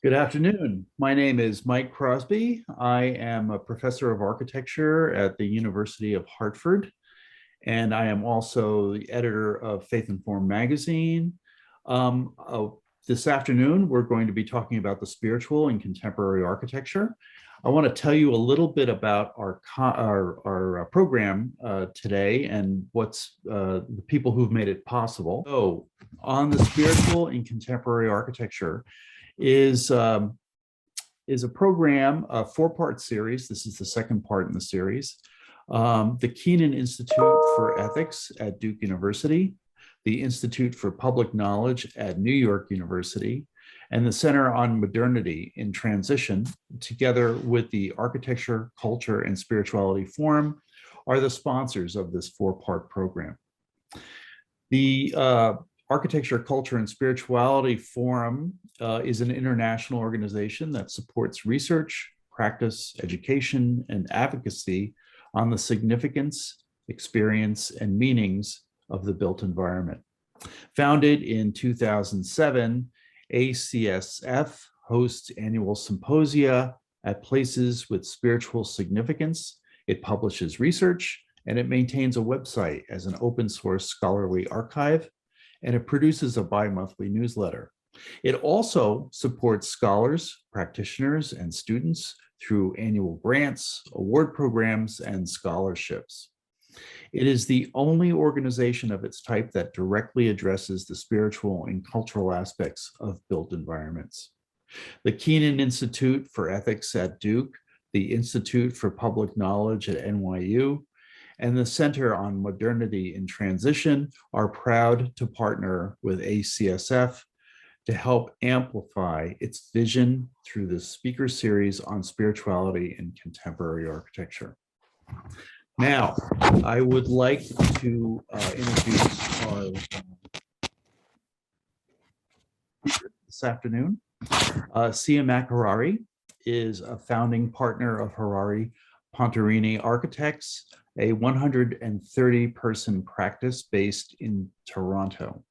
Good afternoon. My name is Mike Crosby. I am a professor of architecture at the University of Hartford, and I am also the editor of Faith Informed magazine. This afternoon, we're going to be talking about the spiritual in contemporary architecture. I want to tell you a little bit about our program today and what's the people who've made it possible. So, on the spiritual in contemporary architecture, is is a program, a four-part series. This is the second part in the series. The Keenan Institute for Ethics at Duke University, the Institute for Public Knowledge at New York University, and the Center on Modernity in Transition, together with the Architecture, Culture, and Spirituality Forum, are the sponsors of this four-part program. The Architecture, Culture, and Spirituality Forum is an international organization that supports research, practice, education, and advocacy on the significance, experience, and meanings of the built environment. Founded in 2007, ACSF hosts annual symposia at places with spiritual significance. It publishes research, and it maintains a website as an open source scholarly archive, and it produces a bi-monthly newsletter. It also supports scholars, practitioners, and students through annual grants, award programs, and scholarships. It is the only organization of its type that directly addresses the spiritual and cultural aspects of built environments. The Keenan Institute for Ethics at Duke, the Institute for Public Knowledge at NYU, and the Center on Modernity in Transition are proud to partner with ACSF to help amplify its vision through the speaker series on spirituality in contemporary architecture. Now, I would like to introduce our speaker this afternoon. Siamak Hariri is a founding partner of Hariri Pontarini Architects, a 130-person practice based in Toronto.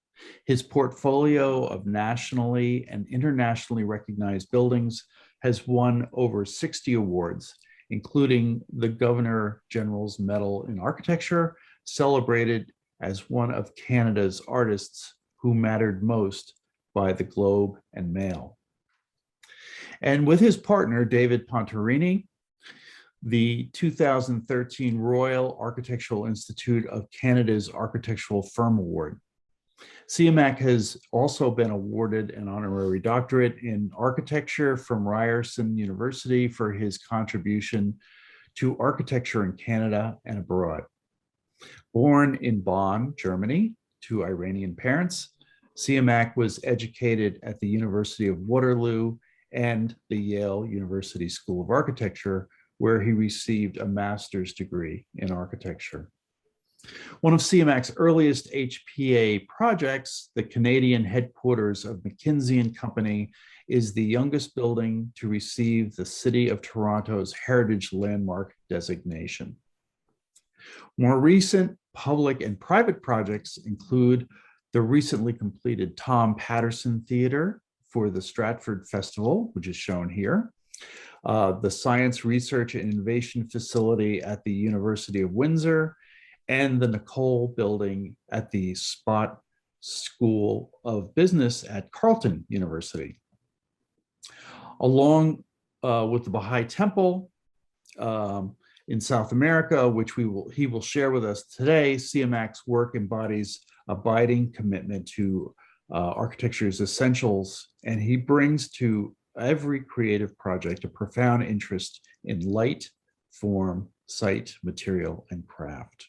His portfolio of nationally and internationally recognized buildings has won over 60 awards, including the Governor General's Medal in Architecture, celebrated as one of Canada's artists who mattered most by the Globe and Mail. And with his partner, David Pontarini, the 2013 Royal Architectural Institute of Canada's Architectural Firm Award. Siamak has also been awarded an honorary doctorate in architecture from Ryerson University for his contribution to architecture in Canada and abroad. Born in Bonn, Germany, to Iranian parents, Siamak was educated at the University of Waterloo and the Yale University School of Architecture, where he received a master's degree in architecture. One of Siamak's earliest HPA projects, the Canadian headquarters of McKinsey & Company, is the youngest building to receive the City of Toronto's Heritage Landmark designation. More recent public and private projects include the recently completed Tom Patterson Theatre for the Stratford Festival, which is shown here, the Science Research and Innovation Facility at the University of Windsor, and the Nicole Building at the Spot School of Business at Carleton University. Along with the Baha'i Temple in South America, which he will share with us today, Siamak's work embodies abiding commitment to architecture's essentials, and he brings to every creative project a profound interest in light, form, site, material, and craft.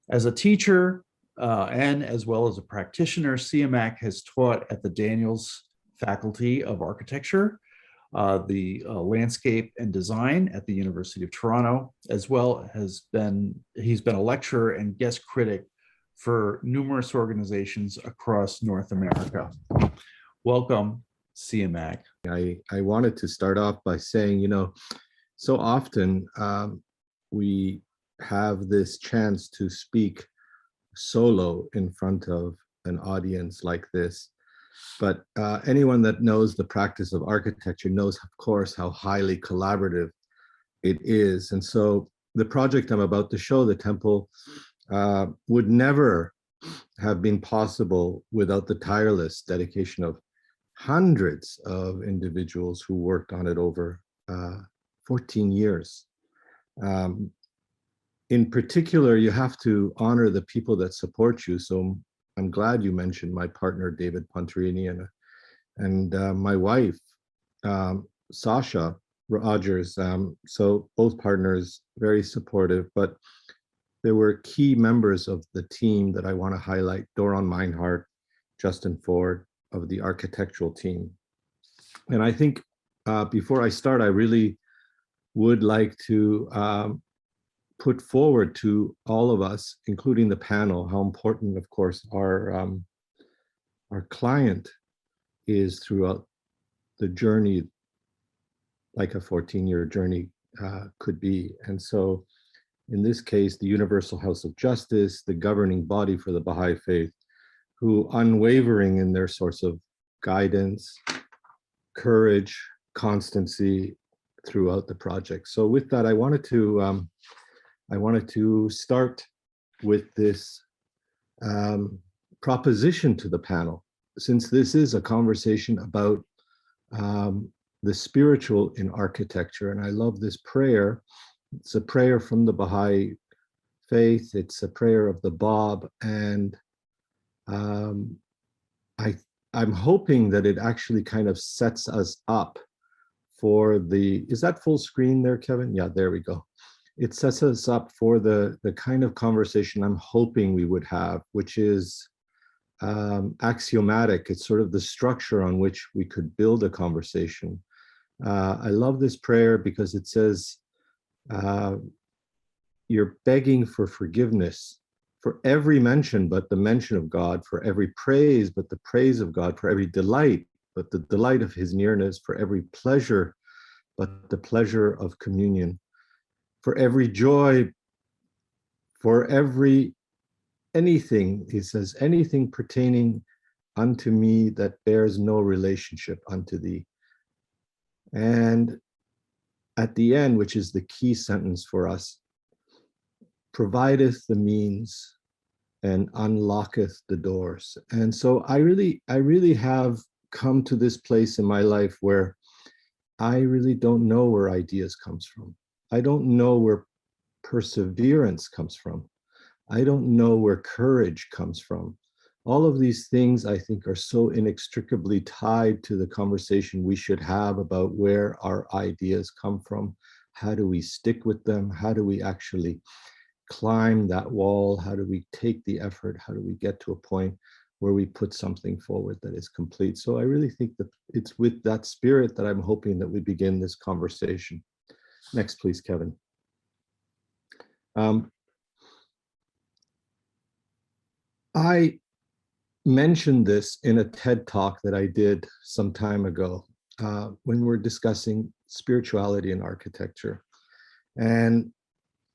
As a teacher and as well as a practitioner, Siamak has taught at the Daniels Faculty of Architecture, the landscape and design at the University of Toronto, as well as he's been a lecturer and guest critic for numerous organizations across North America. Welcome, Siamak. I wanted to start off by saying, so often we have this chance to speak solo in front of an audience like this. But anyone that knows the practice of architecture knows, of course, how highly collaborative it is. And so the project I'm about to show, the temple, would never have been possible without the tireless dedication of hundreds of individuals who worked on it over 14 years. Um, in particular, you have to honor the people that support you. So I'm glad you mentioned my partner, David Pontarini, and my wife, Sasha Rogers. So both partners, very supportive, but there were key members of the team that I want to highlight: Doron Meinhardt, Justin Ford of the architectural team. And I think before I start, I really would like to put forward to all of us, including the panel, how important, of course, our client is throughout the journey, like a 14-year journey could be. And so in this case, the Universal House of Justice, the governing body for the Baha'i faith, who unwavering in their source of guidance, courage, constancy throughout the project. So with that, I wanted to start with this proposition to the panel, since this is a conversation about the spiritual in architecture. And I love this prayer. It's a prayer from the Baha'i faith. It's a prayer of the Bab. And I'm hoping that it actually kind of sets us up for the, is that full screen there, Kevin? Yeah, there we go. It sets us up for the kind of conversation I'm hoping we would have, which is axiomatic. It's sort of the structure on which we could build a conversation. I love this prayer because it says, you're begging for forgiveness for every mention but the mention of God, for every praise but the praise of God, for every delight but the delight of his nearness, for every pleasure but the pleasure of communion, for every joy, for every anything, he says, anything pertaining unto me that bears no relationship unto thee. And at the end, which is the key sentence for us, provideth the means and unlocketh the doors. And so I really have come to this place in my life where I really don't know where ideas comes from. I don't know where perseverance comes from. I don't know where courage comes from. All of these things, I think, are so inextricably tied to the conversation we should have about where our ideas come from. How do we stick with them? How do we actually climb that wall? How do we take the effort? How do we get to a point where we put something forward that is complete? So I really think that it's with that spirit that I'm hoping that we begin this conversation. Next, please, Kevin. I mentioned this in a TED talk that I did some time ago when we were discussing spirituality and architecture. And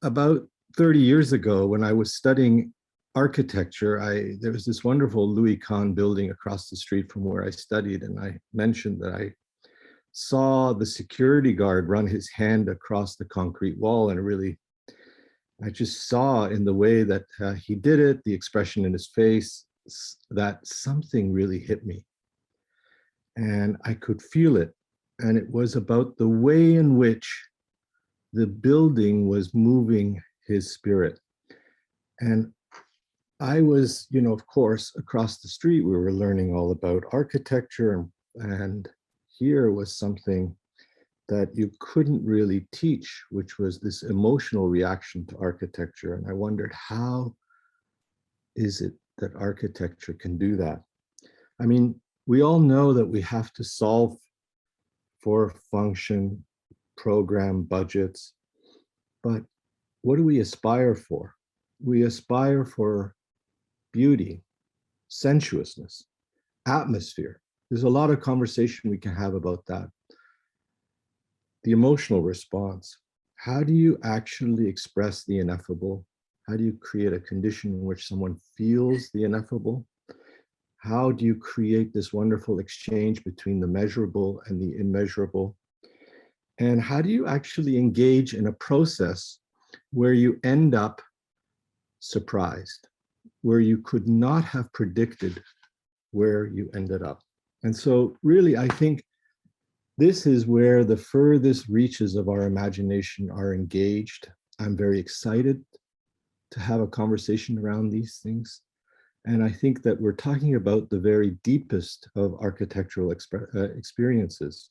about 30 years ago, when I was studying architecture, there was this wonderful Louis Kahn building across the street from where I studied. And I mentioned that I saw the security guard run his hand across the concrete wall, and I just saw in the way that he did it, the expression in his face, that something really hit me. And I could feel it. And it was about the way in which the building was moving his spirit. And I was, of course, across the street, we were learning all about architecture. And here was something that you couldn't really teach, which was this emotional reaction to architecture. And I wondered, how is it that architecture can do that? I mean, we all know that we have to solve for function, program, budgets, but what do we aspire for? We aspire for beauty, sensuousness, atmosphere. There's a lot of conversation we can have about that. The emotional response. How do you actually express the ineffable? How do you create a condition in which someone feels the ineffable? How do you create this wonderful exchange between the measurable and the immeasurable? And how do you actually engage in a process where you end up surprised, where you could not have predicted where you ended up? And so, really, I think this is where the furthest reaches of our imagination are engaged. I'm very excited to have a conversation around these things. And I think that we're talking about the very deepest of architectural experiences.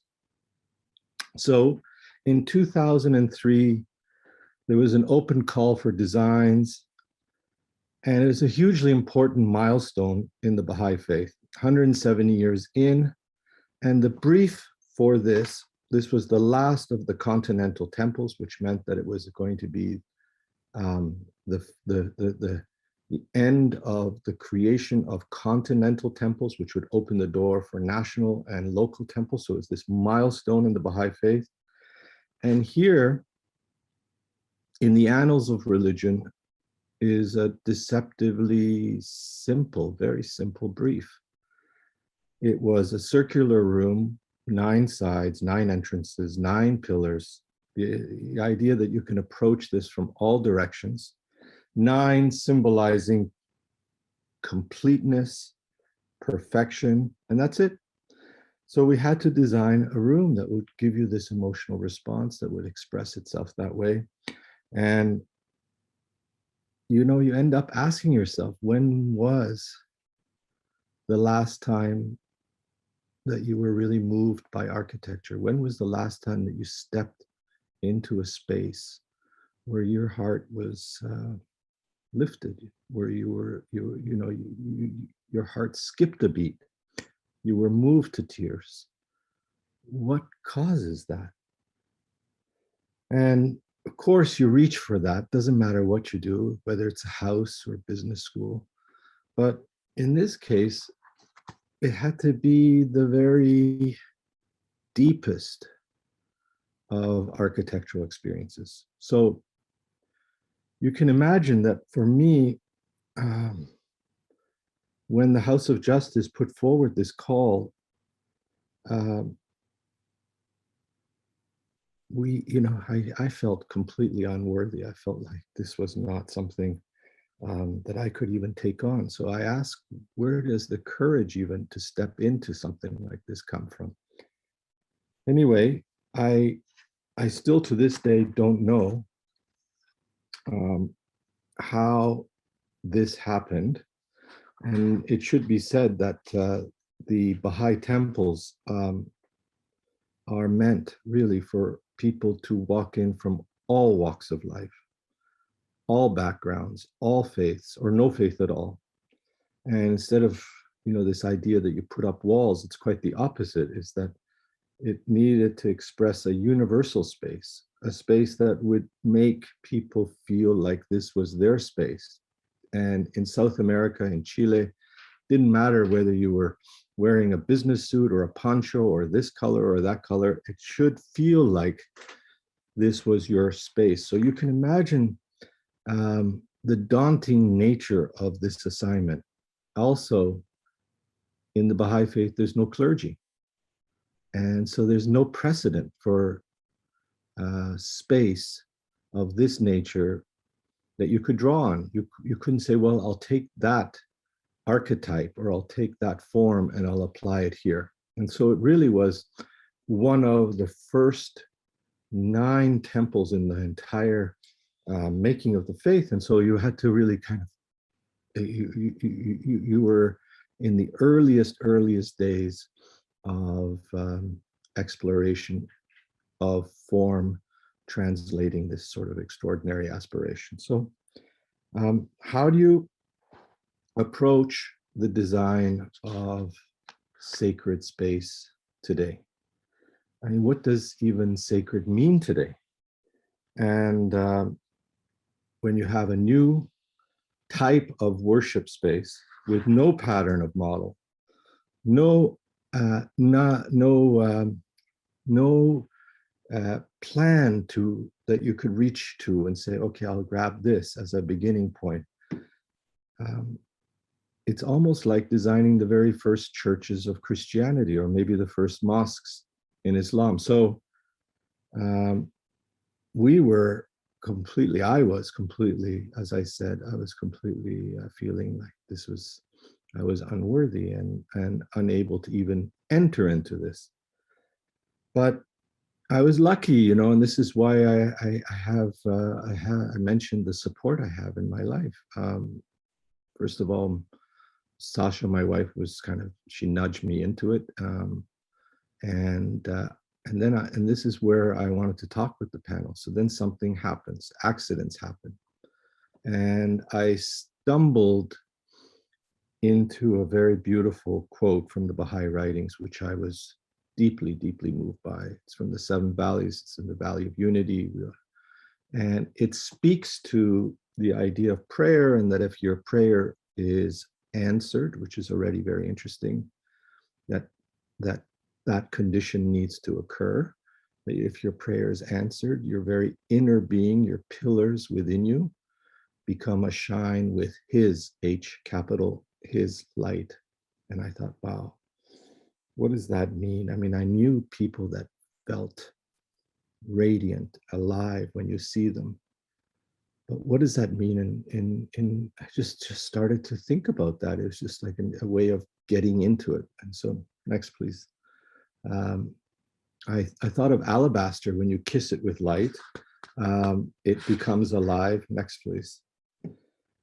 So in 2003, there was an open call for designs, and it was a hugely important milestone in the Baha'i faith, 170 years in. And the brief for this was the last of the continental temples, which meant that it was going to be the, the, the, the end of the creation of continental temples, which would open the door for national and local temples. So it's this milestone in the Baha'i faith. And here, in the annals of religion, is a deceptively simple, very simple brief. It was a circular room, 9 sides, 9 entrances, 9 pillars. The idea that you can approach this from all directions. 9 symbolizing completeness, perfection, and that's it. So we had to design a room that would give you this emotional response, that would express itself that way. And you know, you end up asking yourself, when was the last time that you were really moved by architecture? When was the last time that you stepped into a space where your heart was lifted, where your heart skipped a beat, you were moved to tears? What causes that? And of course, you reach for that. Doesn't matter what you do, whether it's a house or business school. But in this case, it had to be the very deepest of architectural experiences. So you can imagine that for me, when the House of Justice put forward this call, I felt completely unworthy. I felt like this was not something that I could even take on. So I asked, where does the courage even to step into something like this come from? Anyway, I still to this day don't know how this happened. And it should be said that the Baha'i temples are meant really for people to walk in from all walks of life, all backgrounds, all faiths, or no faith at all. And instead of, this idea that you put up walls, it's quite the opposite, is that it needed to express a universal space, a space that would make people feel like this was their space. And in South America, in Chile, didn't matter whether you were wearing a business suit or a poncho or this color or that color, it should feel like this was your space. So you can imagine the daunting nature of this assignment. Also, in the Baha'i faith, there's no clergy. And so there's no precedent for space of this nature that you could draw on. You couldn't say, well, I'll take that archetype or I'll take that form and I'll apply it here. And so it really was one of the first 9 temples in the entire making of the faith. And so you had to really kind of, you were in the earliest days of exploration of form, translating this sort of extraordinary aspiration. So how do you approach the design of sacred space today? I mean, what does even sacred mean today? And when you have a new type of worship space with no pattern of model, no plan to that you could reach to and say, okay, I'll grab this as a beginning point. it's almost like designing the very first churches of Christianity, or maybe the first mosques in Islam. So um, we were completely, I was completely, as I said, I was completely feeling like I was unworthy and unable to even enter into this. But I was lucky, you know, and this is why I mentioned the support I have in my life. First of all, Sasha, my wife, was she nudged me into it, and and this is where I wanted to talk with the panel. So then something happens, accidents happen, and I stumbled into a very beautiful quote from the Baha'i writings, which I was deeply, deeply moved by. It's from the Seven Valleys. It's in the Valley of Unity. And it speaks to the idea of prayer, and that if your prayer is answered, which is already very interesting, that that that condition needs to occur. That if your prayer is answered, your very inner being, your pillars within you, become a shine with his, H capital, his light. And I thought, wow, what does that mean? I mean, I knew people that felt radiant, alive when you see them. But what does that mean? In I just started to think about that. It was just like a way of getting into it. And so, next, please. Um, I thought of alabaster. When you kiss it with light, it becomes alive. Next, please.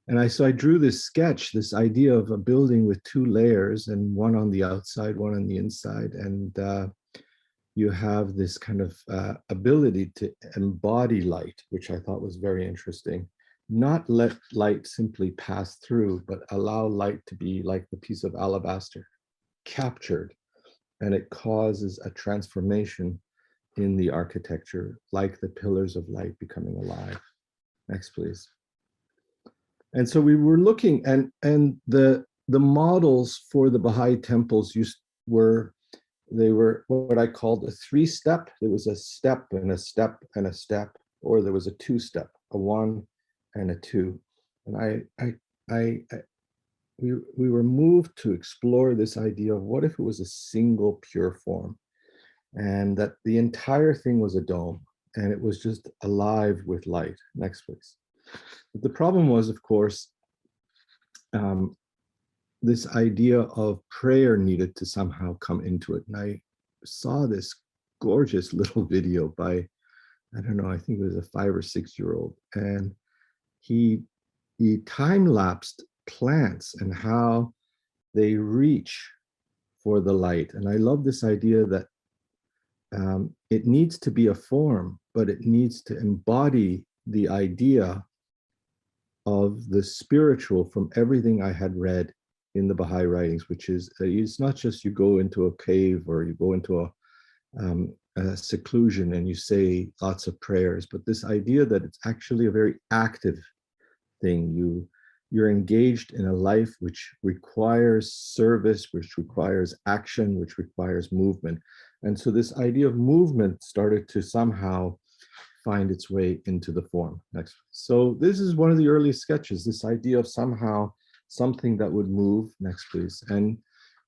And so I drew this sketch, this idea of a building with two layers, and one on the outside, one on the inside. And you have this kind of ability to embody light, which I thought was very interesting. Not let light simply pass through, but allow light to be like the piece of alabaster, captured, and it causes a transformation in the architecture, like the pillars of light becoming alive. Next, please. And so we were looking, and the models for the Baha'i temples they were what I called a three-step. There was a step and a step and a step, or there was a two-step, a one and a two. And we were moved to explore this idea of what if it was a single pure form, and that the entire thing was a dome, and it was just alive with light. Next, please. But the problem was, of course, this idea of prayer needed to somehow come into it. And I saw this gorgeous little video by, I don't know, I think it was a 5 or 6 year old. And he time lapsed plants and how they reach for the light. And I love this idea that it needs to be a form, but it needs to embody the idea of the spiritual from everything I had read in the Baha'i writings, which is it's not just you go into a cave or you go into a seclusion and you say lots of prayers, but this idea that it's actually a very active thing. You're engaged in a life which requires service, which requires action, which requires movement. And so this idea of movement started to somehow find its way into the form. Next. So this is one of the early sketches, this idea of somehow something that would move. Next, please. And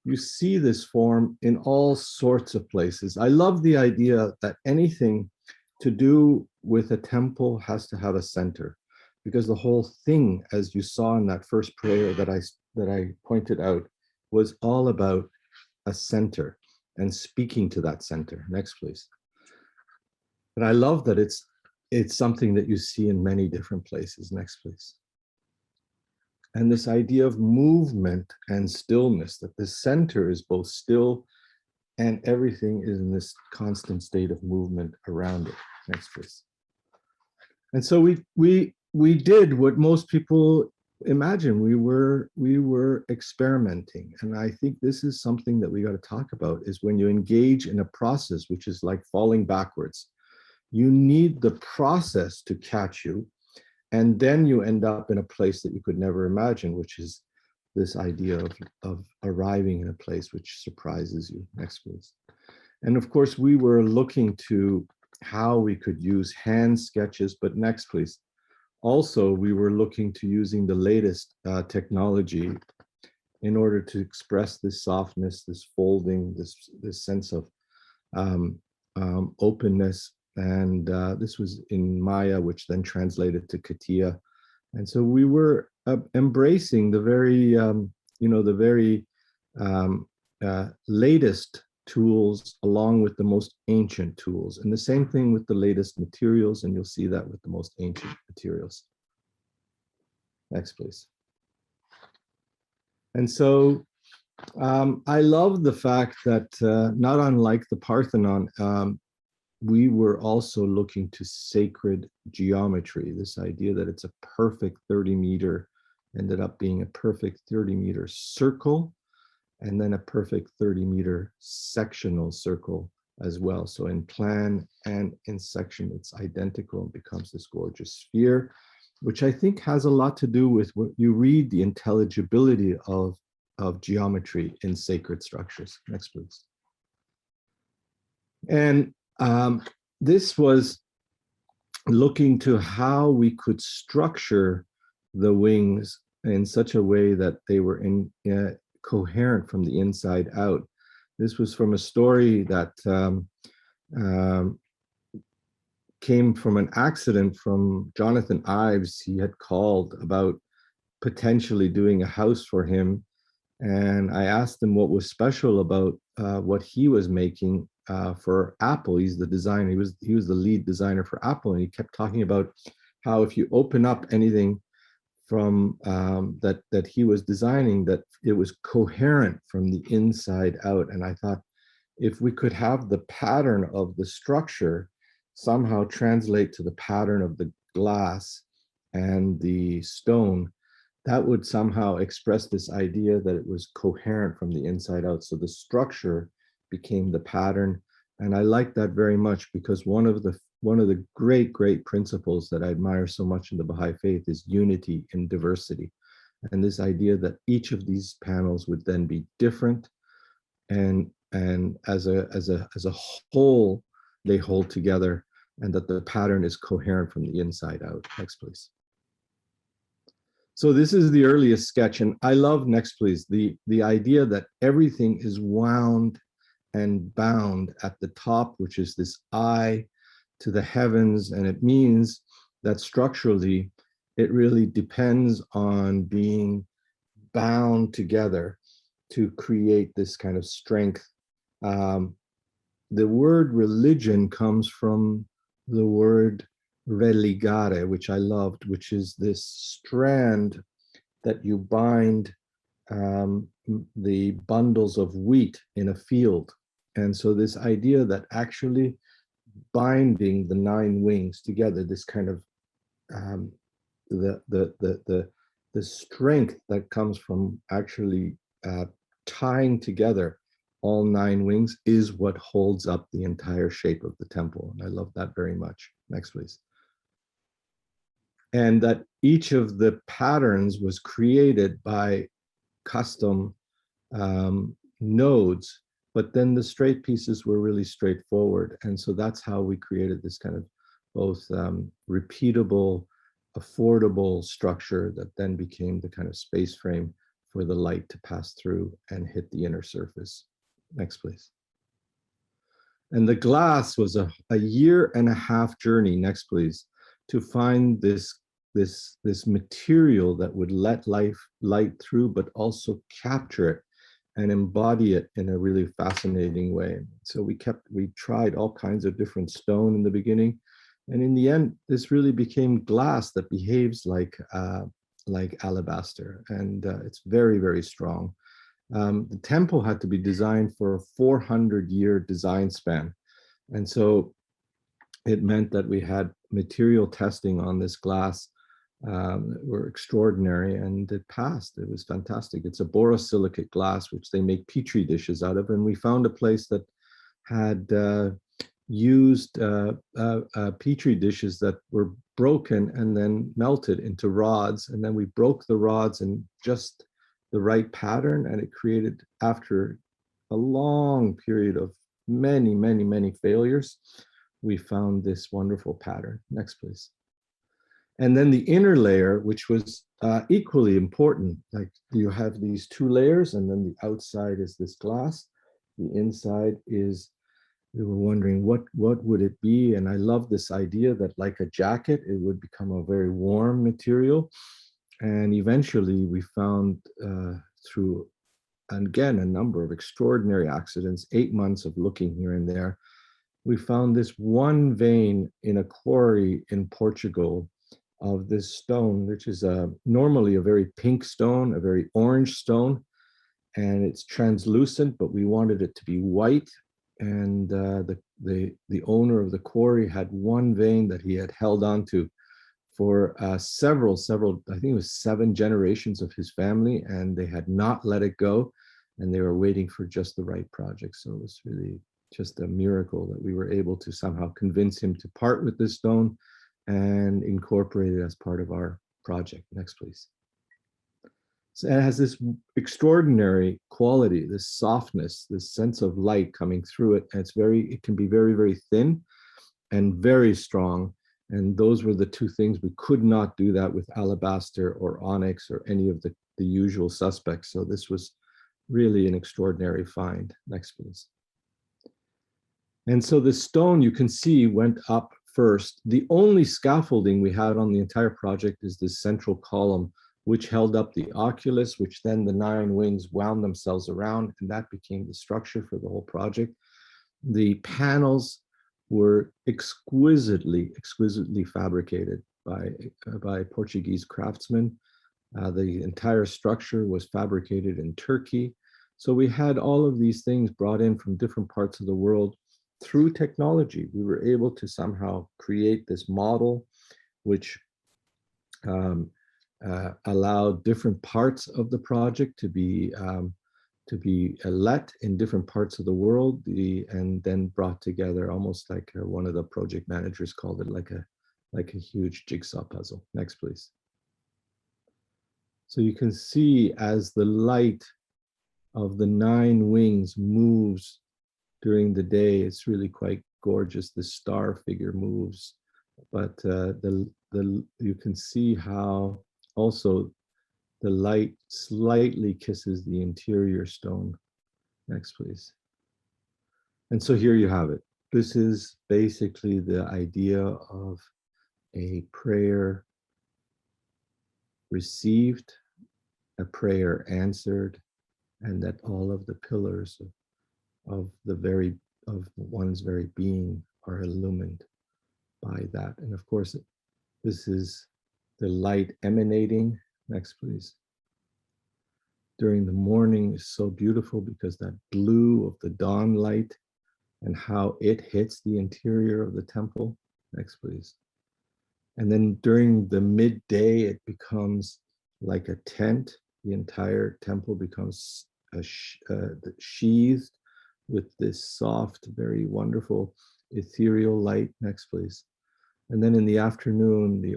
you see this form in all sorts of places. I love the idea that anything to do with a temple has to have a center, because the whole thing, as you saw in that first prayer that I pointed out, was all about a center and speaking to that center. Next, please. And I love that it's something that you see in many different places. Next, please. And this idea of movement and stillness, that the center is both still and everything is in this constant state of movement around it. Next, please. And so we did what most people imagine. We were experimenting. And I think this is something that we got to talk about, is when you engage in a process, which is like falling backwards, you need the process to catch you. And then you end up in a place that you could never imagine, which is this idea of arriving in a place which surprises you. Next, please. And of course, we were looking to how we could use hand sketches, but next, please. Also, we were looking to using the latest technology in order to express this softness, this folding, this sense of um, openness. And this was in Maya, which then translated to Katia. And so we were embracing the very, the very latest tools along with the most ancient tools. And the same thing with the latest materials. And you'll see that with the most ancient materials. Next, please. And so I love the fact that not unlike the Parthenon, we were also looking to sacred geometry. This idea that it's a perfect 30-meter ended up being a perfect 30-meter circle, and then a perfect 30-meter sectional circle as well. So in plan and in section, it's identical and becomes this gorgeous sphere, which I think has a lot to do with what you read, the intelligibility of geometry in sacred structures. Next, please. And this was looking to how we could structure the wings in such a way that they were coherent from the inside out. This was from a story that came from an accident from Jonathan Ives. He had called about potentially doing a house for him. And I asked him what was special about what he was making for Apple. He's the designer. He was the lead designer for Apple, and he kept talking about how if you open up anything from that he was designing, that it was coherent from the inside out. And I thought, if we could have the pattern of the structure somehow translate to the pattern of the glass and the stone, that would somehow express this idea that it was coherent from the inside out. So the structure became the pattern. And I like that very much, because one of the great principles that I admire so much in the Baha'i faith is unity in diversity. And this idea that each of these panels would then be different, and as a whole, they hold together, and that the pattern is coherent from the inside out. Next, please. So this is the earliest sketch, and I love, next please, the idea that everything is wound and bound at the top, which is this eye to the heavens. And it means that structurally, it really depends on being bound together to create this kind of strength. The word religion comes from the word religare, which I loved, which is this strand that you bind the bundles of wheat in a field. And so this idea that actually binding the 9 wings together, this kind of the strength that comes from actually tying together all 9 wings is what holds up the entire shape of the temple. And I love that very much. Next, please. And that each of the patterns was created by custom nodes, but then the straight pieces were really straightforward. And so that's how we created this kind of both repeatable, affordable structure that then became the kind of space frame for the light to pass through and hit the inner surface. Next, please. And the glass was a 1.5-year journey, next please, to find this material that would let light through, but also capture it and embody it in a really fascinating way. So we tried all kinds of different stone in the beginning, and in the end, this really became glass that behaves like alabaster, and it's very, very strong. The temple had to be designed for a 400-year design span. And so it meant that we had material testing on this glass that were extraordinary, and it passed. It was fantastic. It's a borosilicate glass, which they make petri dishes out of. And we found a place that had used petri dishes that were broken and then melted into rods. And then we broke the rods in just the right pattern, and it created, after a long period of many failures, we found this wonderful pattern. Next, please. And then the inner layer, which was equally important, like you have these two layers, and then the outside is this glass. The inside is, we were wondering what would it be, and I love this idea that like a jacket, it would become a very warm material. And eventually we found through, again, a number of extraordinary accidents, 8 months of looking here and there, we found this one vein in a quarry in Portugal of this stone, which is normally a very pink stone, a very orange stone, and it's translucent, but we wanted it to be white. And the owner of the quarry had one vein that he had held on to for several, I think it was 7 generations of his family, and they had not let it go, and they were waiting for just the right project. So it was really just a miracle that we were able to somehow convince him to part with this stone and incorporate it as part of our project. Next, please. So it has this extraordinary quality, this softness, this sense of light coming through it. And it can be very, very thin and very strong. And those were the two things. We could not do that with alabaster or onyx or any of the usual suspects. So this was really an extraordinary find. Next, please. And so the stone, you can see, went up first. The only scaffolding we had on the entire project is this central column, which held up the oculus, which then the 9 wings wound themselves around, and that became the structure for the whole project. The panels were exquisitely fabricated by Portuguese craftsmen. The entire structure was fabricated in Turkey. So we had all of these things brought in from different parts of the world. Through technology, we were able to somehow create this model, which allowed different parts of the project to be let in different parts of the world, and then brought together almost like one of the project managers called it like a huge jigsaw puzzle. Next, please. So you can see as the light of the 9 wings moves during the day, it's really quite gorgeous. The star figure moves, but you can see how also the light slightly kisses the interior stone. Next, please. And so here you have it. This is basically the idea of a prayer received, a prayer answered, and that all of the pillars of one's very being are illumined by that. And of course, this is the light emanating. Next, please. During the morning is so beautiful because that blue of the dawn light and how it hits the interior of the temple. Next, please. And then during the midday, it becomes like a tent. The entire temple becomes sheathed with this soft, very wonderful ethereal light. Next, please. And then in the afternoon, the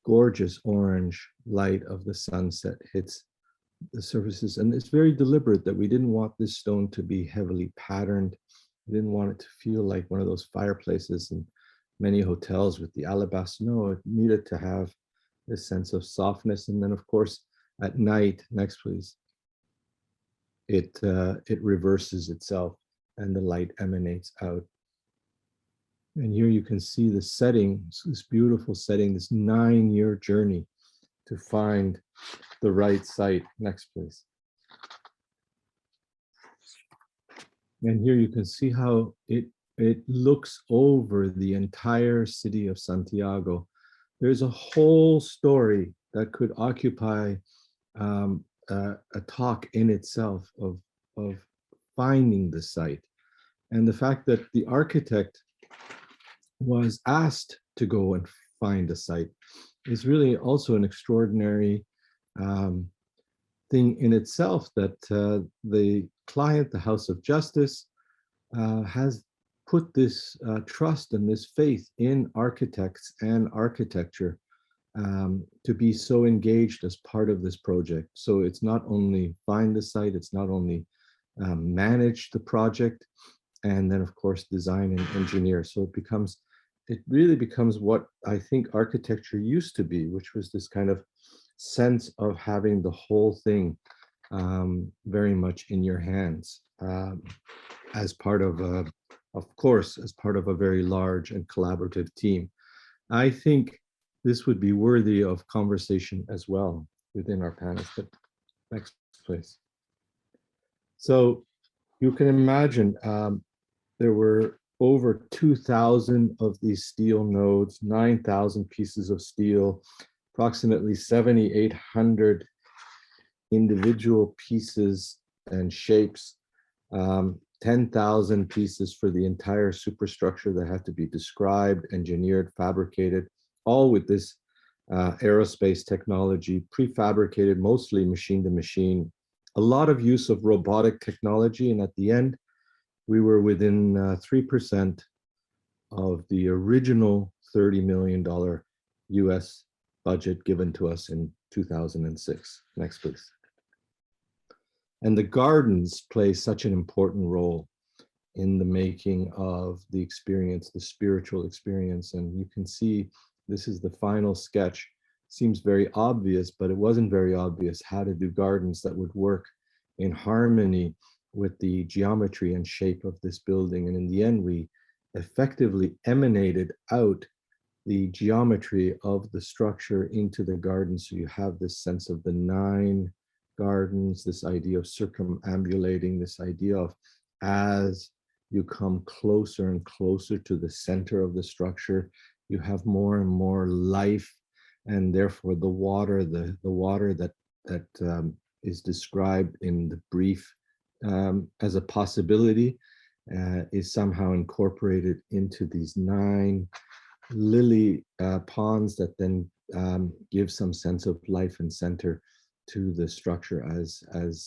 gorgeous orange light of the sunset hits the surfaces. And it's very deliberate that we didn't want this stone to be heavily patterned. We didn't want it to feel like one of those fireplaces in many hotels with the alabaster. No, it needed to have this sense of softness. And then, of course, at night, next, please, it reverses itself and the light emanates out. And here you can see the setting, this beautiful setting, this 9-year journey to find the right site. Next, please. And here you can see how it looks over the entire city of Santiago. There's a whole story that could occupy a talk in itself of finding the site. And the fact that the architect was asked to go and find a site is really also an extraordinary thing in itself, that the client, the House of Justice, has put this trust and this faith in architects and architecture to be so engaged as part of this project. So it's not only find the site, it's not only manage the project, and then of course design and engineer. So it becomes it really becomes what I think architecture used to be, which was this kind of sense of having the whole thing very much in your hands, as part of course, as part of a very large and collaborative team. I think this would be worthy of conversation as well within our panels. But next, please. So you can imagine there were over 2,000 of these steel nodes, 9,000 pieces of steel, approximately 7,800 individual pieces and shapes, 10,000 pieces for the entire superstructure that had to be described, engineered, fabricated, all with this aerospace technology, prefabricated, mostly machine to machine, a lot of use of robotic technology. And at the end, we were within 3% of the original $30 million US budget given to us in 2006. Next, please. And the gardens play such an important role in the making of the experience, the spiritual experience. And you can see this is the final sketch. Seems very obvious, but it wasn't very obvious how to do gardens that would work in harmony with the geometry and shape of this building. And in the end, we effectively emanated out the geometry of the structure into the garden. So you have this sense of the 9 gardens, this idea of circumambulating, this idea of as you come closer and closer to the center of the structure, you have more and more life, and therefore the water, the water that is described in the brief as a possibility is somehow incorporated into these 9 lily ponds that then give some sense of life and center to the structure as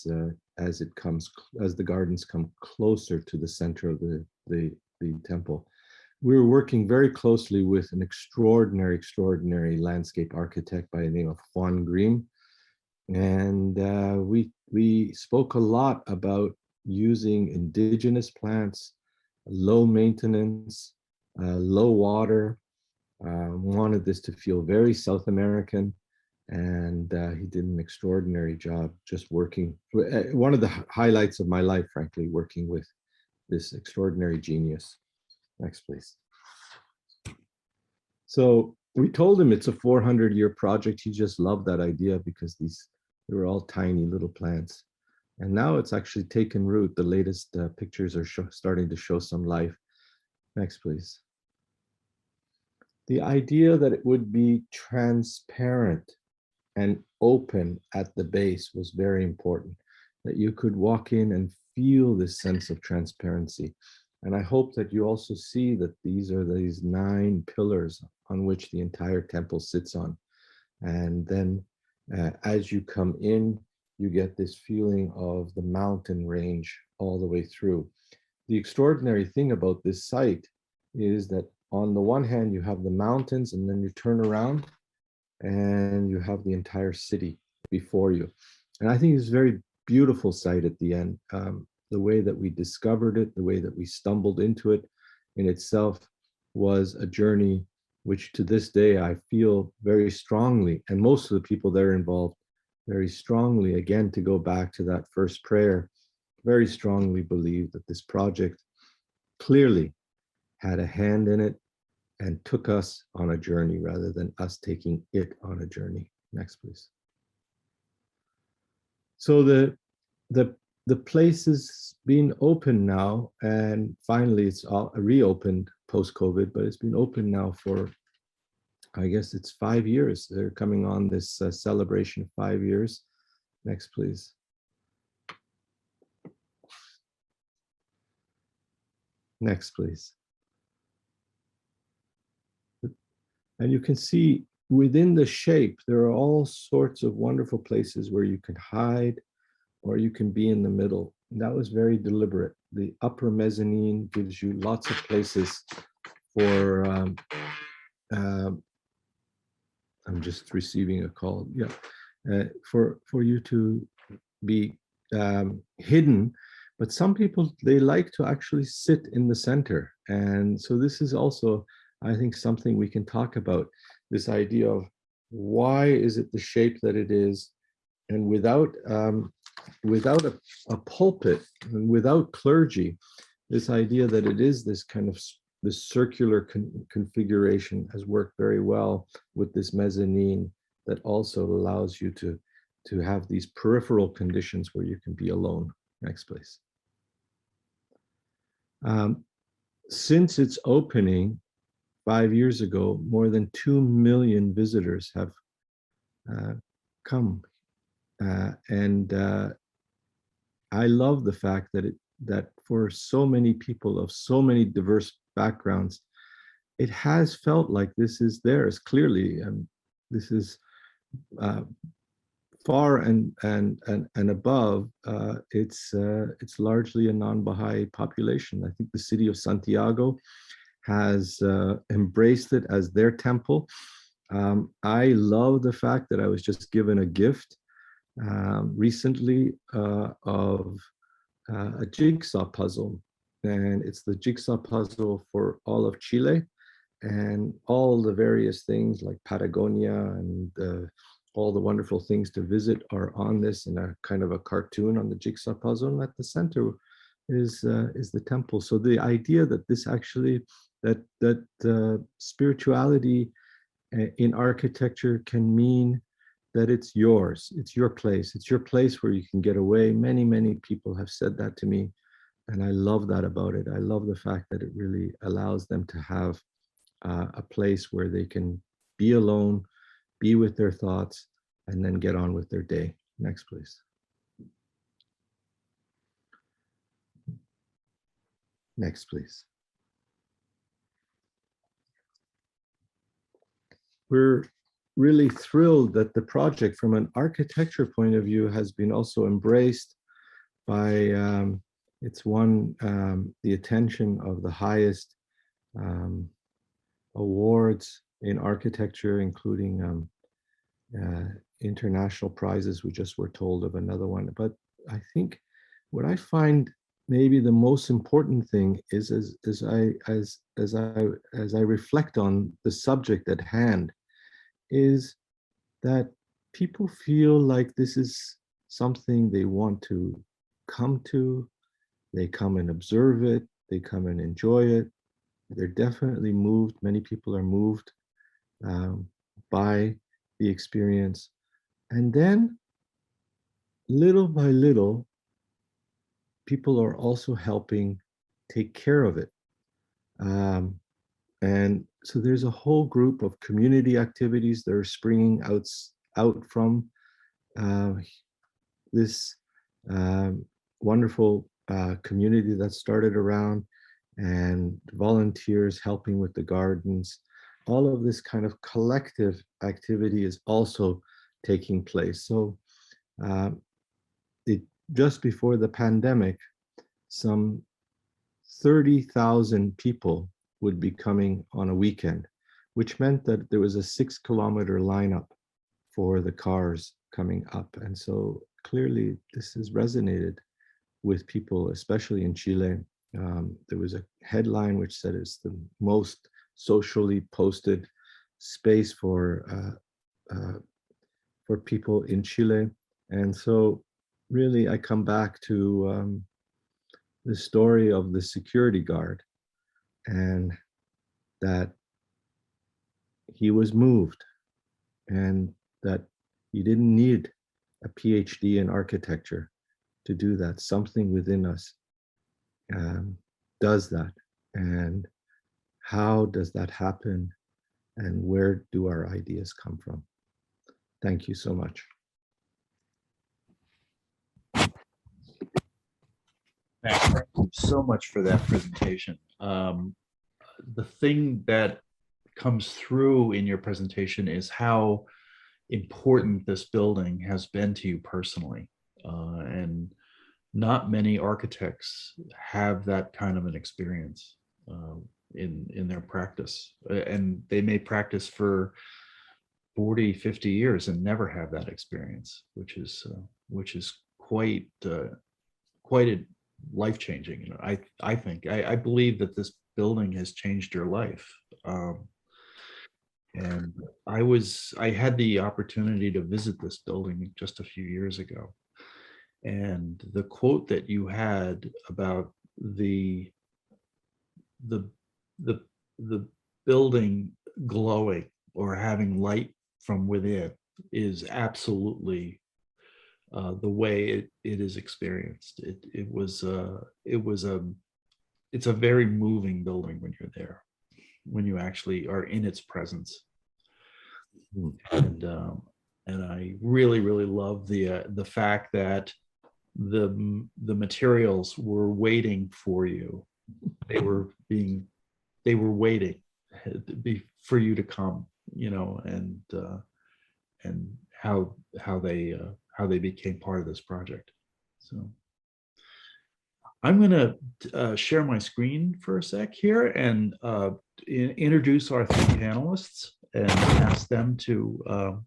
the gardens come closer to the center of the temple. We were working very closely with an extraordinary landscape architect by the name of Juan Green, and we spoke a lot about using indigenous plants, low maintenance, low water. Wanted this to feel very South American, and he did an extraordinary job just working. One of the highlights of my life, frankly, working with this extraordinary genius. Next, please. So we told him it's a 400-year project. He just loved that idea because they were all tiny little plants. And now it's actually taken root. The latest pictures are starting to show some life. Next, please. The idea that it would be transparent and open at the base was very important, that you could walk in and feel this sense of transparency. And I hope that you also see that these are these 9 pillars on which the entire temple sits on. And then as you come in, you get this feeling of the mountain range all the way through. The extraordinary thing about this site is that on the one hand, you have the mountains, and then you turn around and you have the entire city before you. And I think it's a very beautiful site at the end. The way that we discovered it, the way that we stumbled into it in itself was a journey which to this day I feel very strongly, and most of the people that are involved very strongly, again, to go back to that first prayer, very strongly believe that this project clearly had a hand in it and took us on a journey rather than us taking it on a journey. Next, please. So the place is being open now, and finally it's all reopened post-COVID, but it's been open now for, I guess it's 5 years. They're coming on this celebration of 5 years. Next, please. Next, please. And you can see within the shape, there are all sorts of wonderful places where you can hide or you can be in the middle. And that was very deliberate. The upper mezzanine gives you lots of places for, I'm just receiving a call, yeah, for you to be hidden. But some people, they like to actually sit in the center. And so this is also I think something we can talk about, this idea of why is it the shape that it is, and without a pulpit and without clergy, this idea that it is this kind of this circular configuration has worked very well with this mezzanine that also allows you to have these peripheral conditions where you can be alone. Next, please. Since its opening 5 years ago, more than 2 million visitors have come. And I love the fact that for so many people of so many diverse backgrounds, it has felt like this is theirs. Clearly, this is far and above. It's largely a non-Baha'i population. I think the city of Santiago has embraced it as their temple. I love the fact that I was just given a gift recently of a jigsaw puzzle, and it's the jigsaw puzzle for all of Chile, and all the various things like Patagonia and all the wonderful things to visit are on this in a kind of a cartoon on the jigsaw puzzle, and at the center is the temple. So the idea that this actually that spirituality in architecture can mean that it's yours, it's your place where you can get away. Many people have said that to me, and I love that about it. I love the fact that it really allows them to have a place where they can be alone, be with their thoughts, and then get on with their day. Next, please. Next, please. We're really thrilled that the project from an architecture point of view has been also embraced by, it's won the attention of the highest awards in architecture, including international prizes. We just were told of another one. But I think what I find maybe the most important thing is as I reflect on the subject at hand, is that people feel like this is something they want to come to. They come and observe it. They come and enjoy it. They're definitely moved. Many people are moved by the experience. And then, little by little, people are also helping take care of it. And so there's a whole group of community activities that are springing out from this wonderful community that started around, and volunteers helping with the gardens. All of this kind of collective activity is also taking place. So just before the pandemic, some 30,000 people would be coming on a weekend, which meant that there was a 6-kilometer lineup for the cars coming up. And so clearly this has resonated with people, especially in Chile. There was a headline which said it's the most socially posted space for people in Chile. And so really I come back to the story of the security guard, and that he was moved, and that he didn't need a PhD in architecture to do that. Something within us does that. And how does that happen? And where do our ideas come from? Thank you so much. Thank you so much for that presentation. The thing that comes through in your presentation is how important this building has been to you personally. And not many architects have that kind of an experience in their practice. And they may practice for 40, 50 years and never have that experience, which is quite a life-changing. I think I believe that this building has changed your life. And I had the opportunity to visit this building just a few years ago. And the quote that you had about the the the the building glowing or having light from within is absolutely the way it is experienced. It's a very moving building when you're there, when you actually are in its presence. And I really love the fact that the materials were waiting for you. They were waiting for you to come, and how they became part of this project. So I'm going to share my screen for a sec here and introduce our three panelists and ask them to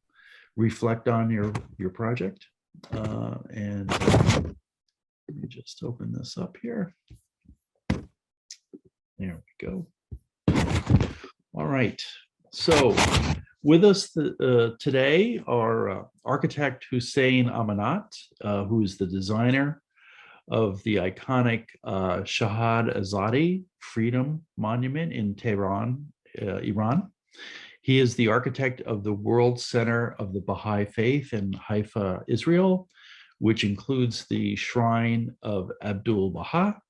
reflect on your project. And let me just open this up here. There we go. All right. So with us today are architect Hussein Amanat, who is the designer of the iconic Shahad Azadi Freedom Monument in Tehran, Iran. He is the architect of the World Center of the Baha'i Faith in Haifa, Israel, which includes the Shrine of Abdul Baha,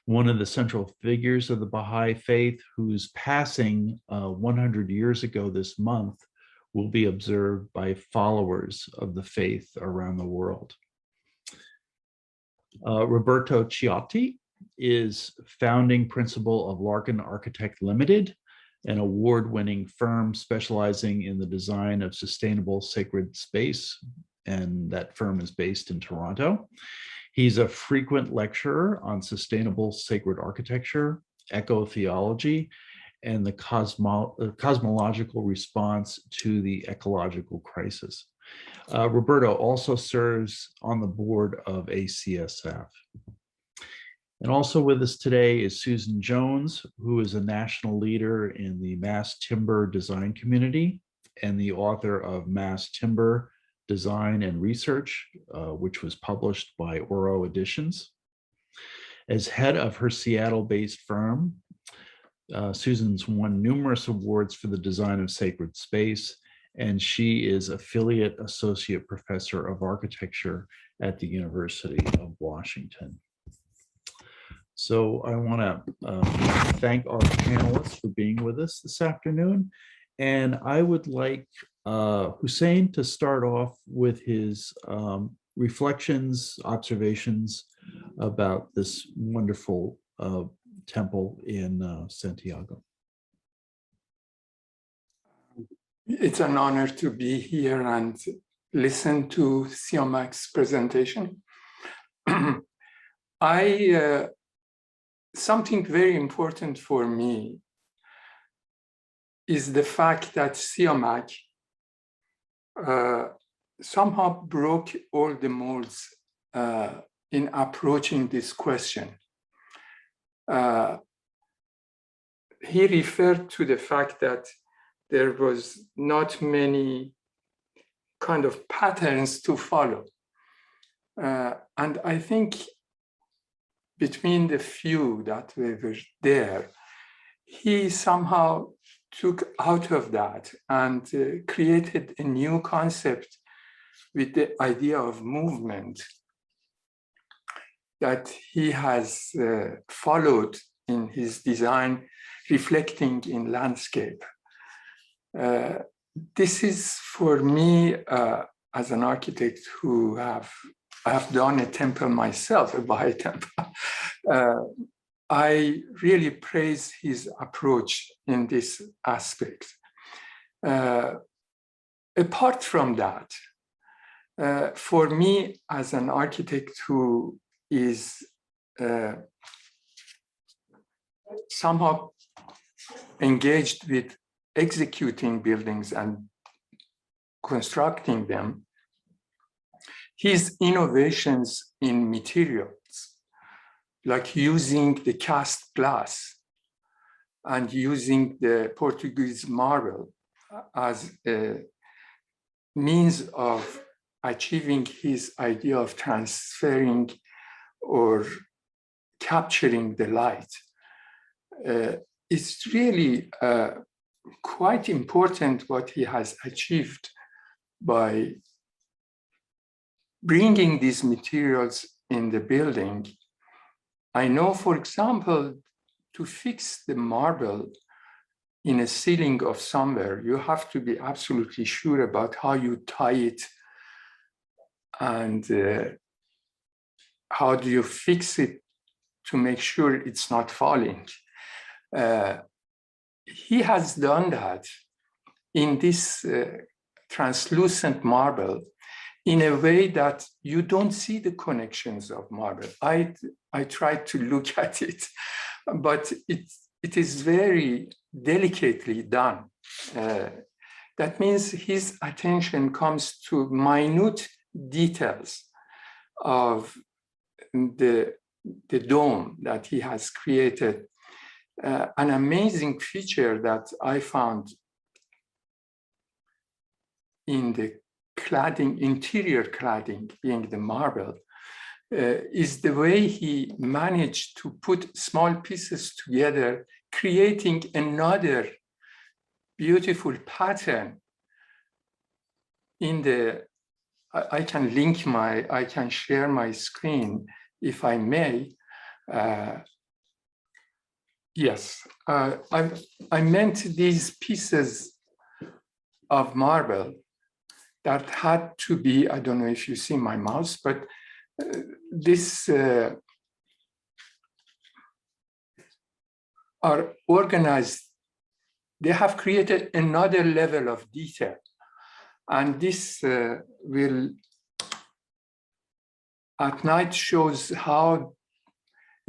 one of the central figures of the Baha'i Faith, whose passing 100 years ago this month will be observed by followers of the faith around the world. Roberto Chiatti is founding principal of Larkin Architect Limited, an award-winning firm specializing in the design of sustainable sacred space, and that firm is based in Toronto. He's a frequent lecturer on sustainable sacred architecture, eco-theology, and the cosmological response to the ecological crisis. Roberto also serves on the board of ACSF. And also with us today is Susan Jones, who is a national leader in the mass timber design community and the author of Mass Timber Design and Research, which was published by Oro Editions. As head of her Seattle-based firm, Susan's won numerous awards for the design of sacred space, and she is affiliate associate professor of architecture at the University of Washington. So I want to thank our panelists for being with us this afternoon. And I would like Hussein to start off with his reflections, observations about this wonderful temple in Santiago. It's an honor to be here and listen to Siamak's presentation. Something very important for me is the fact that Siamak somehow broke all the molds in approaching this question. He referred to the fact that there was not many kind of patterns to follow. And I think between the few that were there, he somehow took out of that and created a new concept with the idea of movement that he has followed in his design, reflecting in landscape. This is for me, as an architect who I have done a temple myself, a Baha'i temple. I really praise his approach in this aspect. Apart from that, for me as an architect who is somehow engaged with executing buildings and constructing them, his innovations in materials, like using the cast glass and using the Portuguese marble as a means of achieving his idea of transferring or capturing the light. It's really quite important what he has achieved by bringing these materials in the building. I know, for example, to fix the marble in a ceiling of somewhere, you have to be absolutely sure about how you tie it and how do you fix it to make sure it's not falling. He has done that in this translucent marble in a way that you don't see the connections of marble. I tried to look at it, but it is very delicately done. That means his attention comes to minute details of the dome that he has created. An amazing feature that I found in the cladding, interior cladding, being the marble, is the way he managed to put small pieces together, creating another beautiful pattern in the, I can share my screen if I may. Yes, I meant these pieces of marble that had to be, I don't know if you see my mouse, but this are organized. They have created another level of detail. And this will, at night, shows how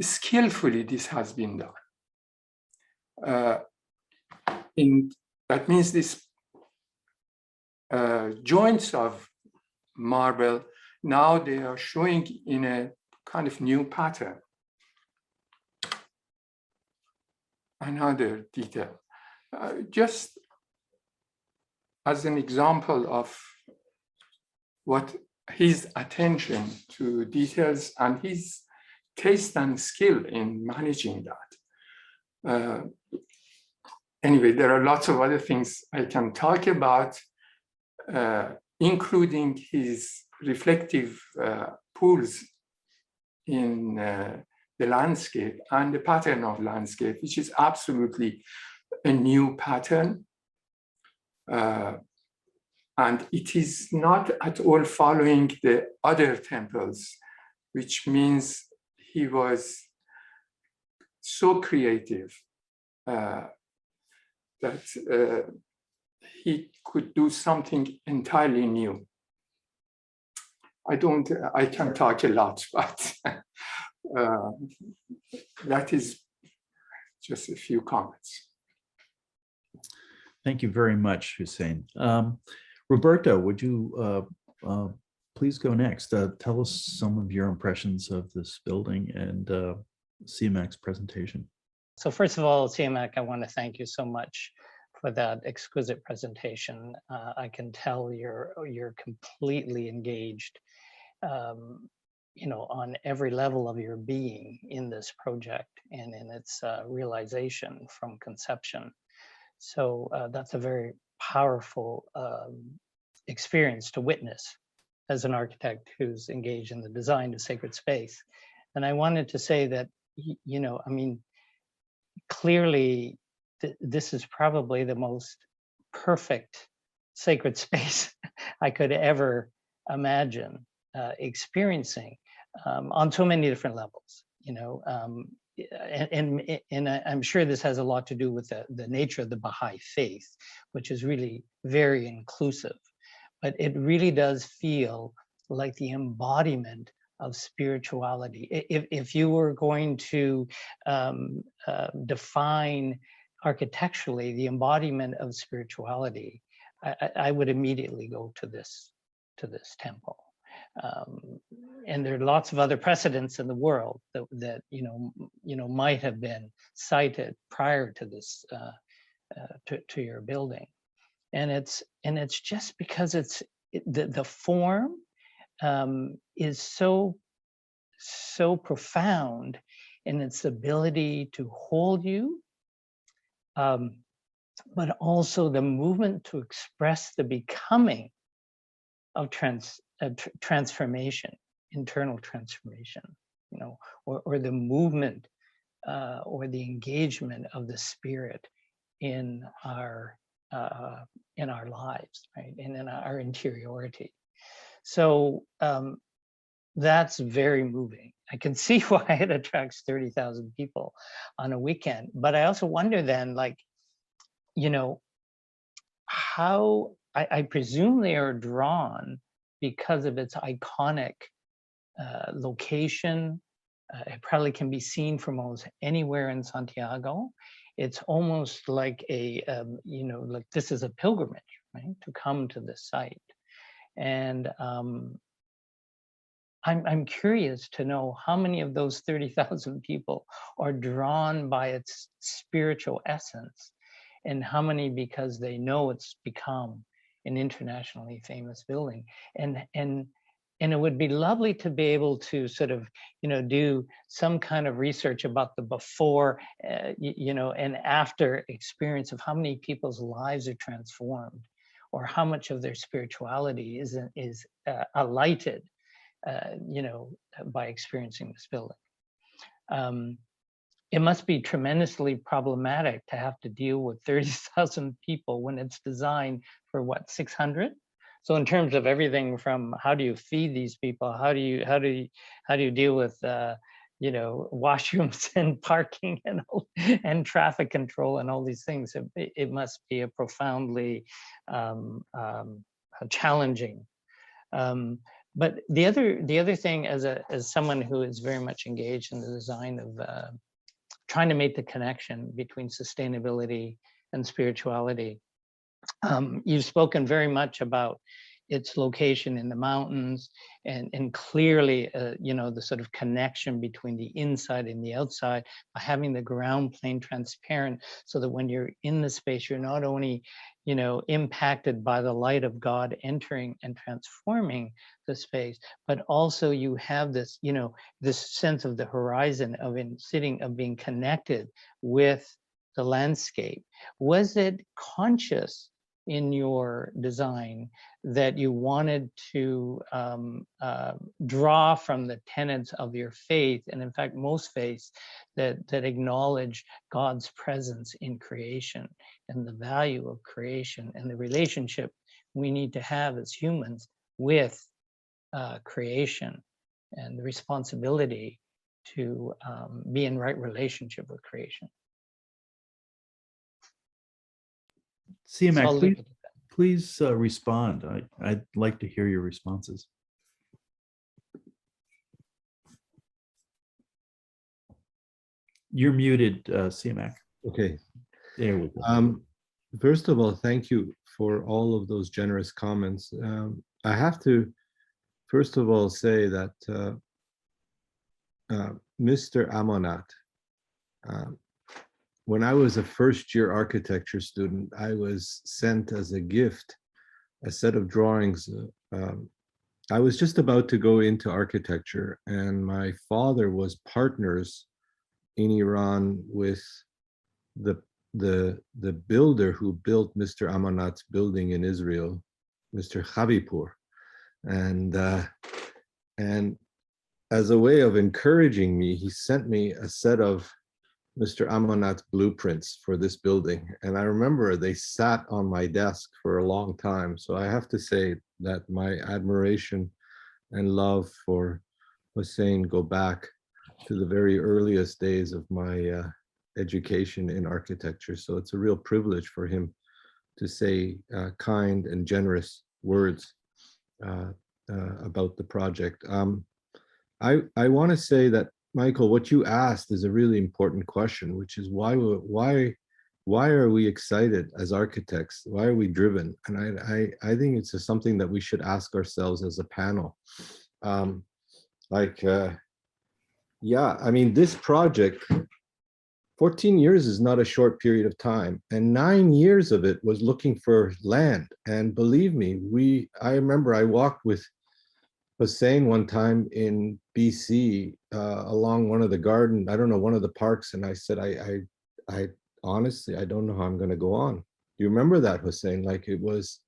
skillfully this has been done. That means this joints of marble, now they are showing in a kind of new pattern. Another detail. Just as an example of what his attention to details and his taste and skill in managing that. Anyway, there are lots of other things I can talk about, including his reflective pools in the landscape and the pattern of landscape, which is absolutely a new pattern. And it is not at all following the other temples, which means he was so creative that he could do something entirely new. I can talk a lot, but that is just a few comments. Thank you very much, Hussein. Roberto, would you please go next? Tell us some of your impressions of this building and Siamak's presentation. So first of all, Siamak, I want to thank you so much for that exquisite presentation. I can tell you're completely engaged, on every level of your being in this project and in its realization from conception. So that's a very powerful experience to witness as an architect who's engaged in the design of sacred space. And I wanted to say that, clearly this is probably the most perfect sacred space I could ever imagine experiencing on so many different levels, and I'm sure this has a lot to do with the nature of the Baha'i faith, which is really very inclusive, but it really does feel like the embodiment of spirituality. If you were going to define architecturally the embodiment of spirituality, I would immediately go to this temple. And there are lots of other precedents in the world that might have been cited prior to this to your building, and it's just because the form is so profound in its ability to hold you, but also the movement to express the becoming of transformation, internal transformation, or the movement or the engagement of the spirit in our lives, right, and in our interiority. So that's very moving. I can see why it attracts 30,000 people on a weekend. But I also wonder then, like, how I presume they are drawn because of its iconic location. It probably can be seen from almost anywhere in Santiago. It's almost like like this is a pilgrimage, right, to come to this site. And I'm curious to know how many of those 30,000 people are drawn by its spiritual essence, and how many because they know it's become an internationally famous building. And it would be lovely to be able to sort of, do some kind of research about the before, and after experience of how many people's lives are transformed, or how much of their spirituality is alighted, by experiencing this building. It must be tremendously problematic to have to deal with 30,000 people when it's designed for what, 600? So in terms of everything from how do you feed these people, how do you deal with washrooms and parking and traffic control and all these things, it must be a profoundly challenging. But the other thing, as someone who is very much engaged in the design of trying to make the connection between sustainability and spirituality, you've spoken very much about its location in the mountains, and clearly, the sort of connection between the inside and the outside by having the ground plane transparent, so that when you're in the space, you're not only, impacted by the light of God entering and transforming the space, but also you have this, this sense of the horizon of being connected with the landscape. Was it conscious in your design that you wanted to draw from the tenets of your faith, and in fact most faiths that acknowledge God's presence in creation and the value of creation and the relationship we need to have as humans with creation, and the responsibility to be in right relationship with creation? Siamak, please respond. I'd like to hear your responses. You're muted, Siamak. Okay. There we go. First of all, thank you for all of those generous comments. I have to, first of all, say that Mr. Amonat, when I was a first-year architecture student, I was sent as a gift a set of drawings. I was just about to go into architecture, and my father was partners in Iran with the builder who built Mr. Amonat's building in Israel, Mr. Khavipur, and as a way of encouraging me, he sent me a set of Mr. Amonat's blueprints for this building. And I remember they sat on my desk for a long time. So I have to say that my admiration and love for Hussein go back to the very earliest days of my education in architecture. So it's a real privilege for him to say kind and generous words about the project. I want to say that, Michael, what you asked is a really important question, which is why are we excited as architects? Why are we driven? And I think it's something that we should ask ourselves as a panel. Um, like, yeah, I mean, this project, 14 years is not a short period of time, and 9 years of it was looking for land. And believe me, I remember I walked with Hussein one time in BC along one of the garden, I don't know, one of the parks, and I said, I honestly, I don't know how I'm going to go on. Do you remember that, Hussein? Like, it was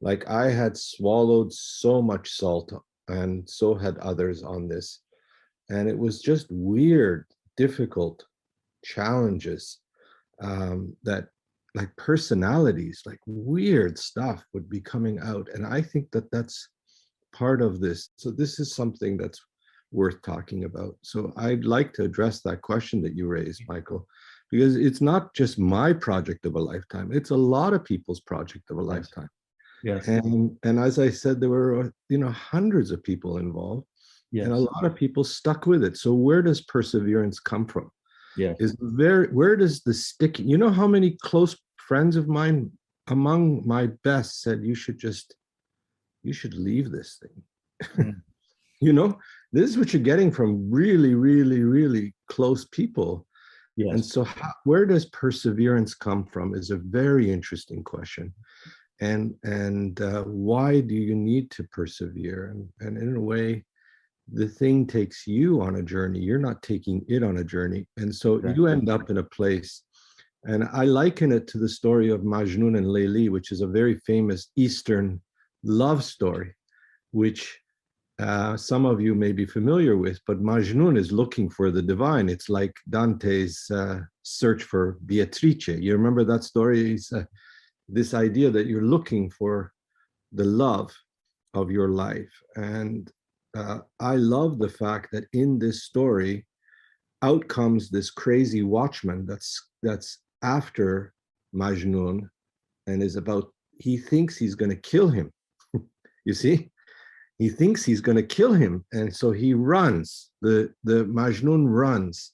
like I had swallowed so much salt, and so had others on this, and it was just weird, difficult challenges, that, like, personalities, like weird stuff would be coming out, and I think that that's part of this. So this is something that's worth talking about. So I'd like to address that question that you raised, Michael, because it's not just my project of a lifetime, it's a lot of people's project of a lifetime. Yes. And as I said, there were, hundreds of people involved, Yes. and a lot of people stuck with it. So where does perseverance come from? Yes. Where does the stick, how many close friends of mine among my best said, you should leave this thing. This is what you're getting from really, really, really close people. Yes. And so where does perseverance come from is a very interesting question. And why do you need to persevere? And in a way, the thing takes you on a journey. You're not taking it on a journey. And so you end up in a place, and I liken it to the story of Majnun and Layli, which is a very famous Eastern love story, which some of you may be familiar with, but Majnun is looking for the divine. It's like Dante's search for Beatrice. You remember that story? It's this idea that you're looking for the love of your life. And I love the fact that in this story, out comes this crazy watchman that's after Majnun, and he thinks he's going to kill him. You see? He thinks he's going to kill him. And so he runs. The Majnun runs,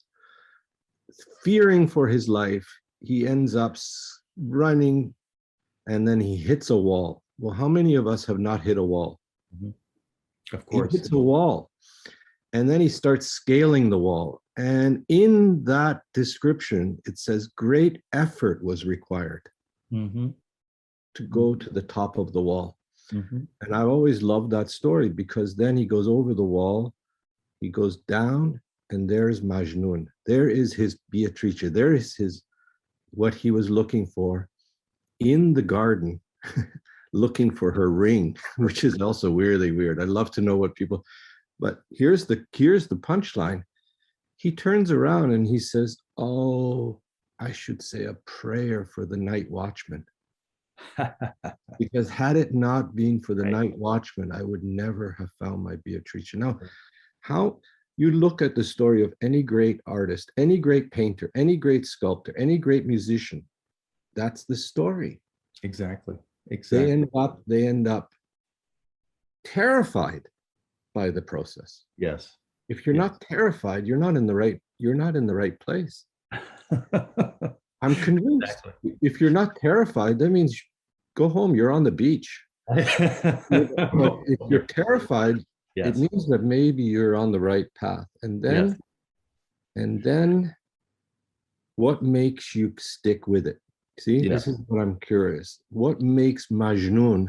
fearing for his life. He ends up running, and then he hits a wall. Well, how many of us have not hit a wall? Mm-hmm. Of course. He hits a wall. And then he starts scaling the wall. And in that description, it says great effort was required to go to the top of the wall. And I've always loved that story, because then he goes over the wall, he goes down, and there's Majnun. There is his Beatrice. There is what he was looking for in the garden, looking for her ring, which is also weirdly weird. I'd love to know what people, but here's the punchline. He turns around and he says, oh, I should say a prayer for the night watchman. Because had it not been for the night watchman, I would never have found my Beatrice. Now, how you look at the story of any great artist, any great painter, any great sculptor, any great musician, that's the story. Exactly. They end up terrified by the process. Yes. If you're not terrified, you're not in the right place. I'm convinced. Exactly. If you're not terrified, that means go home. You're on the beach. If you're terrified, it means that maybe you're on the right path. And then what makes you stick with it? See, this is what I'm curious. What makes Majnun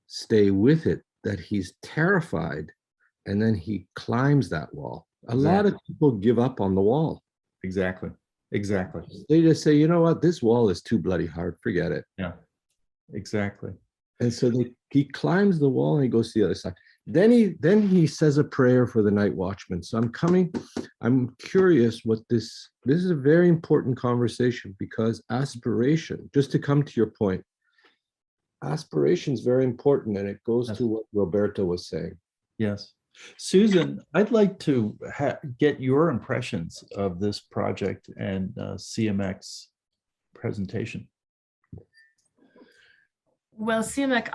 stay with it? That he's terrified, and then he climbs that wall. A lot of people give up on the wall. Exactly. They just say, you know what, this wall is too bloody hard. Forget it. Yeah. Exactly. And so he climbs the wall and he goes to the other side. Then he says a prayer for the night watchman. So I'm curious what this is a very important conversation, because aspiration, just to come to your point, aspiration is very important, and it goes to what Roberto was saying. Yes. Susan, I'd like to get your impressions of this project and Siamak's presentation. Well, Siamak,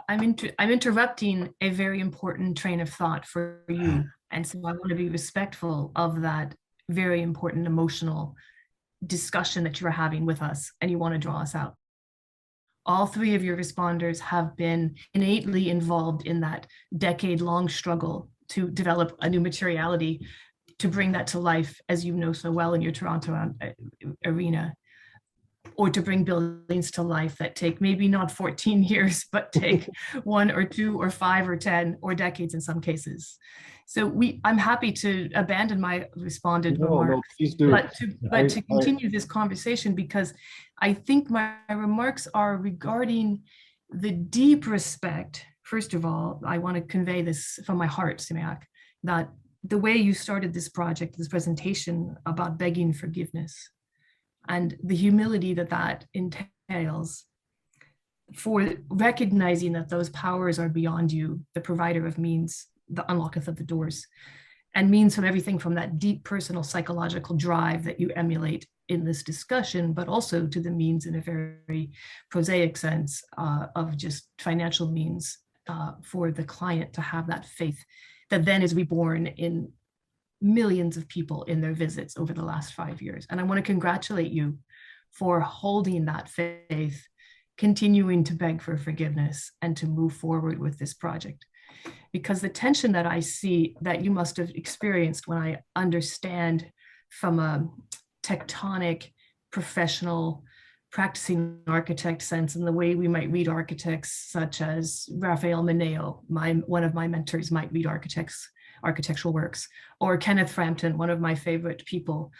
I'm interrupting a very important train of thought for you, and so I want to be respectful of that very important emotional discussion that you're having with us, and you want to draw us out. all three of your responders have been innately involved in that decade-long struggle to develop a new materiality, to bring that to life, as you know so well in your Toronto arena, or to bring buildings to life that take maybe not 14 years, but take 1 or 2 or 5 or 10 or decades in some cases. So I'm happy to abandon my responded remarks, please do. but to continue this conversation, because I think my remarks are regarding the deep respect. First of all, I want to convey this from my heart, Siamak, that the way you started this project, this presentation about begging forgiveness, and the humility that that entails, for recognizing that those powers are beyond you, the provider of means, the unlocketh of the doors, and means from everything from that deep personal psychological drive that you emulate in this discussion, but also to the means in a very prosaic sense of just financial means for the client to have that faith that then is reborn in millions of people in their visits over the last 5 years. And I want to congratulate you for holding that faith, continuing to beg for forgiveness, and to move forward with this project. Because the tension that I see that you must have experienced, when I understand from a tectonic, professional, practicing architect sense, and the way we might read architects such as Raphael Mineo, one of my mentors, might read architectural works, or Kenneth Frampton, one of my favorite people,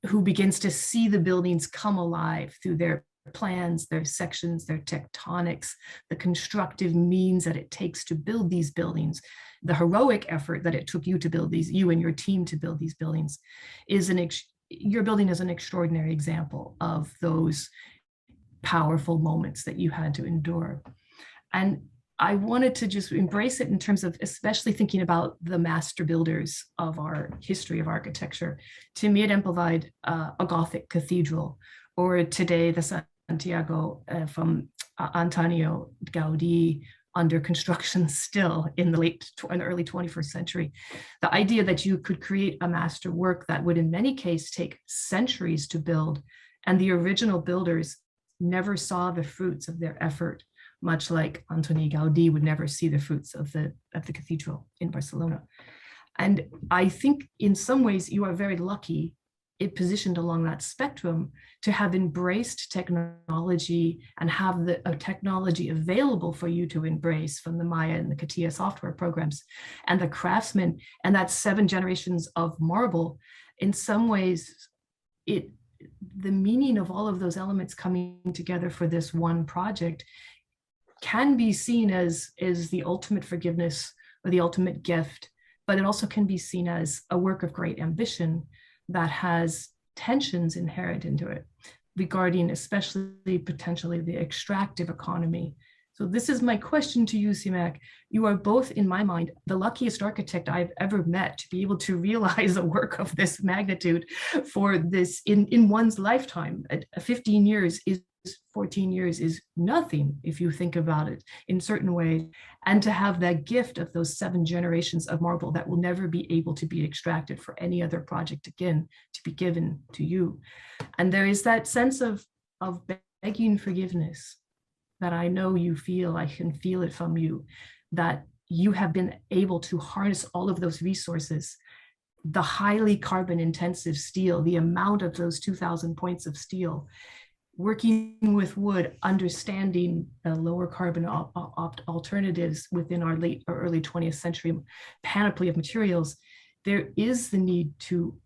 who begins to see the buildings come alive through their plans, their sections, their tectonics, the constructive means that it takes to build these buildings, the heroic effort that it took you to build these, you and your team to build these buildings, your building is an extraordinary example of those powerful moments that you had to endure. And I wanted to just embrace it in terms of especially thinking about the master builders of our history of architecture. To me, it implied a Gothic cathedral, or today the Santiago from Antonio Gaudí, under construction still in the early 21st century. The idea that you could create a master work that would in many cases take centuries to build, and the original builders never saw the fruits of their effort, much like Antoni Gaudí would never see the fruits of the cathedral in Barcelona. And I think in some ways you are very lucky, it positioned along that spectrum, to have embraced technology and have the technology available for you to embrace, from the Maya and the CATIA software programs and the craftsmen, and that 7 generations of marble. In some ways, the meaning of all of those elements coming together for this one project can be seen as the ultimate forgiveness or the ultimate gift, but it also can be seen as a work of great ambition that has tensions inherent into it, regarding especially potentially the extractive economy. So this is my question to you, Siamak. You are both, in my mind, the luckiest architect I've ever met to be able to realize a work of this magnitude for this in one's lifetime. 15 years is 14 years is nothing if you think about it in certain ways, and to have that gift of those 7 generations of marble that will never be able to be extracted for any other project again to be given to you. And there is that sense of begging forgiveness that I know you feel. I can feel it from you, that you have been able to harness all of those resources, the highly carbon intensive steel, the amount of those 2,000 points of steel, working with wood, understanding the lower carbon alternatives within our late or early 20th century panoply of materials. There is the need to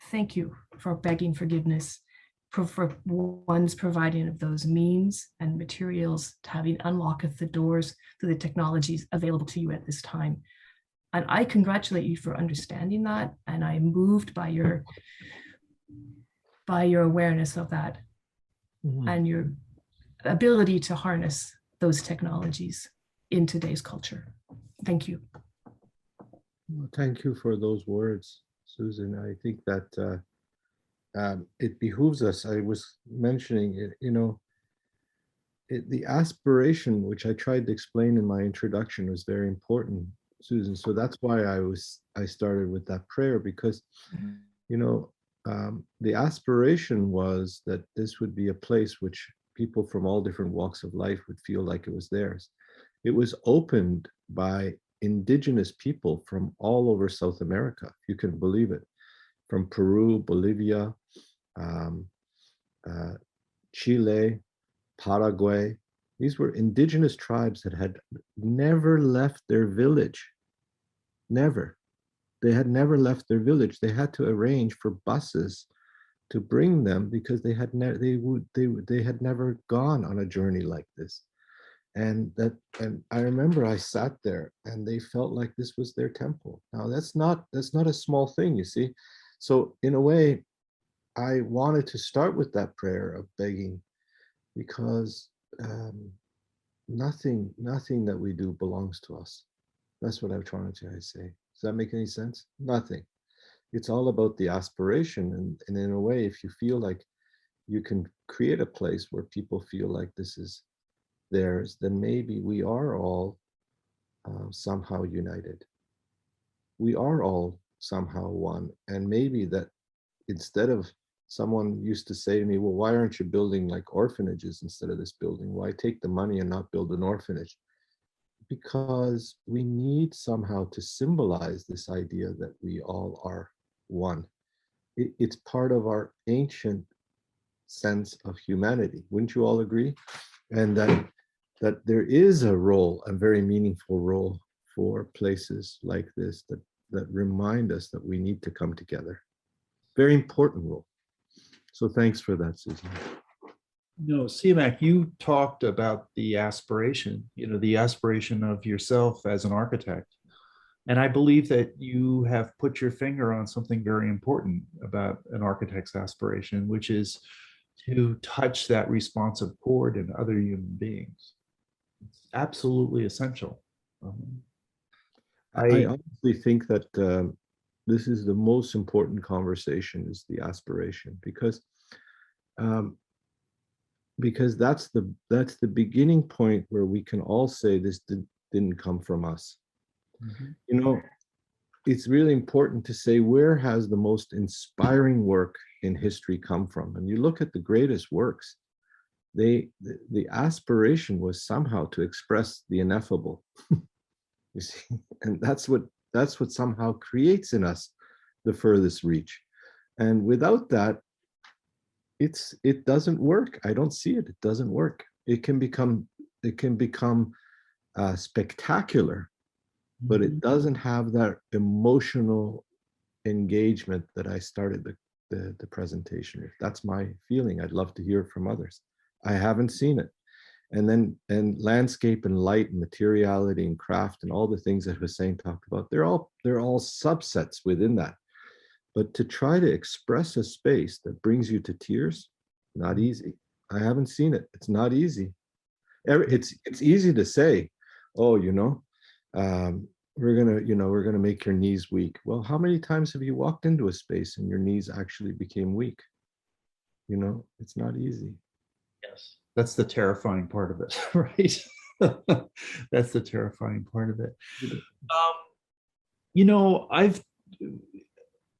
thank you for begging forgiveness, for one's providing of those means and materials, to having unlocketh the doors to the technologies available to you at this time. And I congratulate you for understanding that, and I'm moved by your awareness of that, and your ability to harness those technologies in today's culture. Thank you. Well, thank you for those words, Susan. I think that it behooves us. I was mentioning it, the aspiration, which I tried to explain in my introduction, was very important, Susan. So that's why I started with that prayer, because, the aspiration was that this would be a place which people from all different walks of life would feel like it was theirs. It was opened by indigenous people from all over South America, if you can believe it, from Peru, Bolivia, um, Chile, Paraguay. These were indigenous tribes that had never left their village. Never. They had never left their village. They had to arrange for buses to bring them because they had never gone on a journey like this. And I remember I sat there and they felt like this was their temple. Now that's not a small thing, you see. So in a way, I wanted to start with that prayer of begging, because nothing that we do belongs to us. That's what I'm trying to say. Does that make any sense? Nothing. It's all about the aspiration. And in a way, if you feel like you can create a place where people feel like this is theirs, then maybe we are all somehow united. We are all somehow one. And maybe that instead of, someone used to say to me, well, why aren't you building like orphanages instead of this building? Why take the money and not build an orphanage? Because we need somehow to symbolize this idea that we all are one. It's part of our ancient sense of humanity. Wouldn't you all agree? And that there is a role, a very meaningful role for places like this that remind us that we need to come together. Very important role. So thanks for that, Susan. No, Siamak, you talked about the aspiration, the aspiration of yourself as an architect. And I believe that you have put your finger on something very important about an architect's aspiration, which is to touch that responsive chord in other human beings. It's absolutely essential. I honestly think that this is the most important conversation, is the aspiration, because that's the beginning point where we can all say this didn't come from us. Mm-hmm. It's really important to say, where has the most inspiring work in history come from? And you look at the greatest works, the aspiration was somehow to express the ineffable. You see, and that's what somehow creates in us the furthest reach. And without that, it doesn't work. I don't see it. It doesn't work. It can become spectacular, but it doesn't have that emotional engagement that I started the presentation with. That's my feeling. I'd love to hear it from others. I haven't seen it. And landscape and light and materiality and craft and all the things that Hussein talked about, they're all subsets within that. But to try to express a space that brings you to tears, not easy. I haven't seen it. It's not easy. It's easy to say, oh, we're gonna make your knees weak. Well, how many times have you walked into a space and your knees actually became weak? It's not easy. Yes. That's the terrifying part of it, right? That's the terrifying part of it.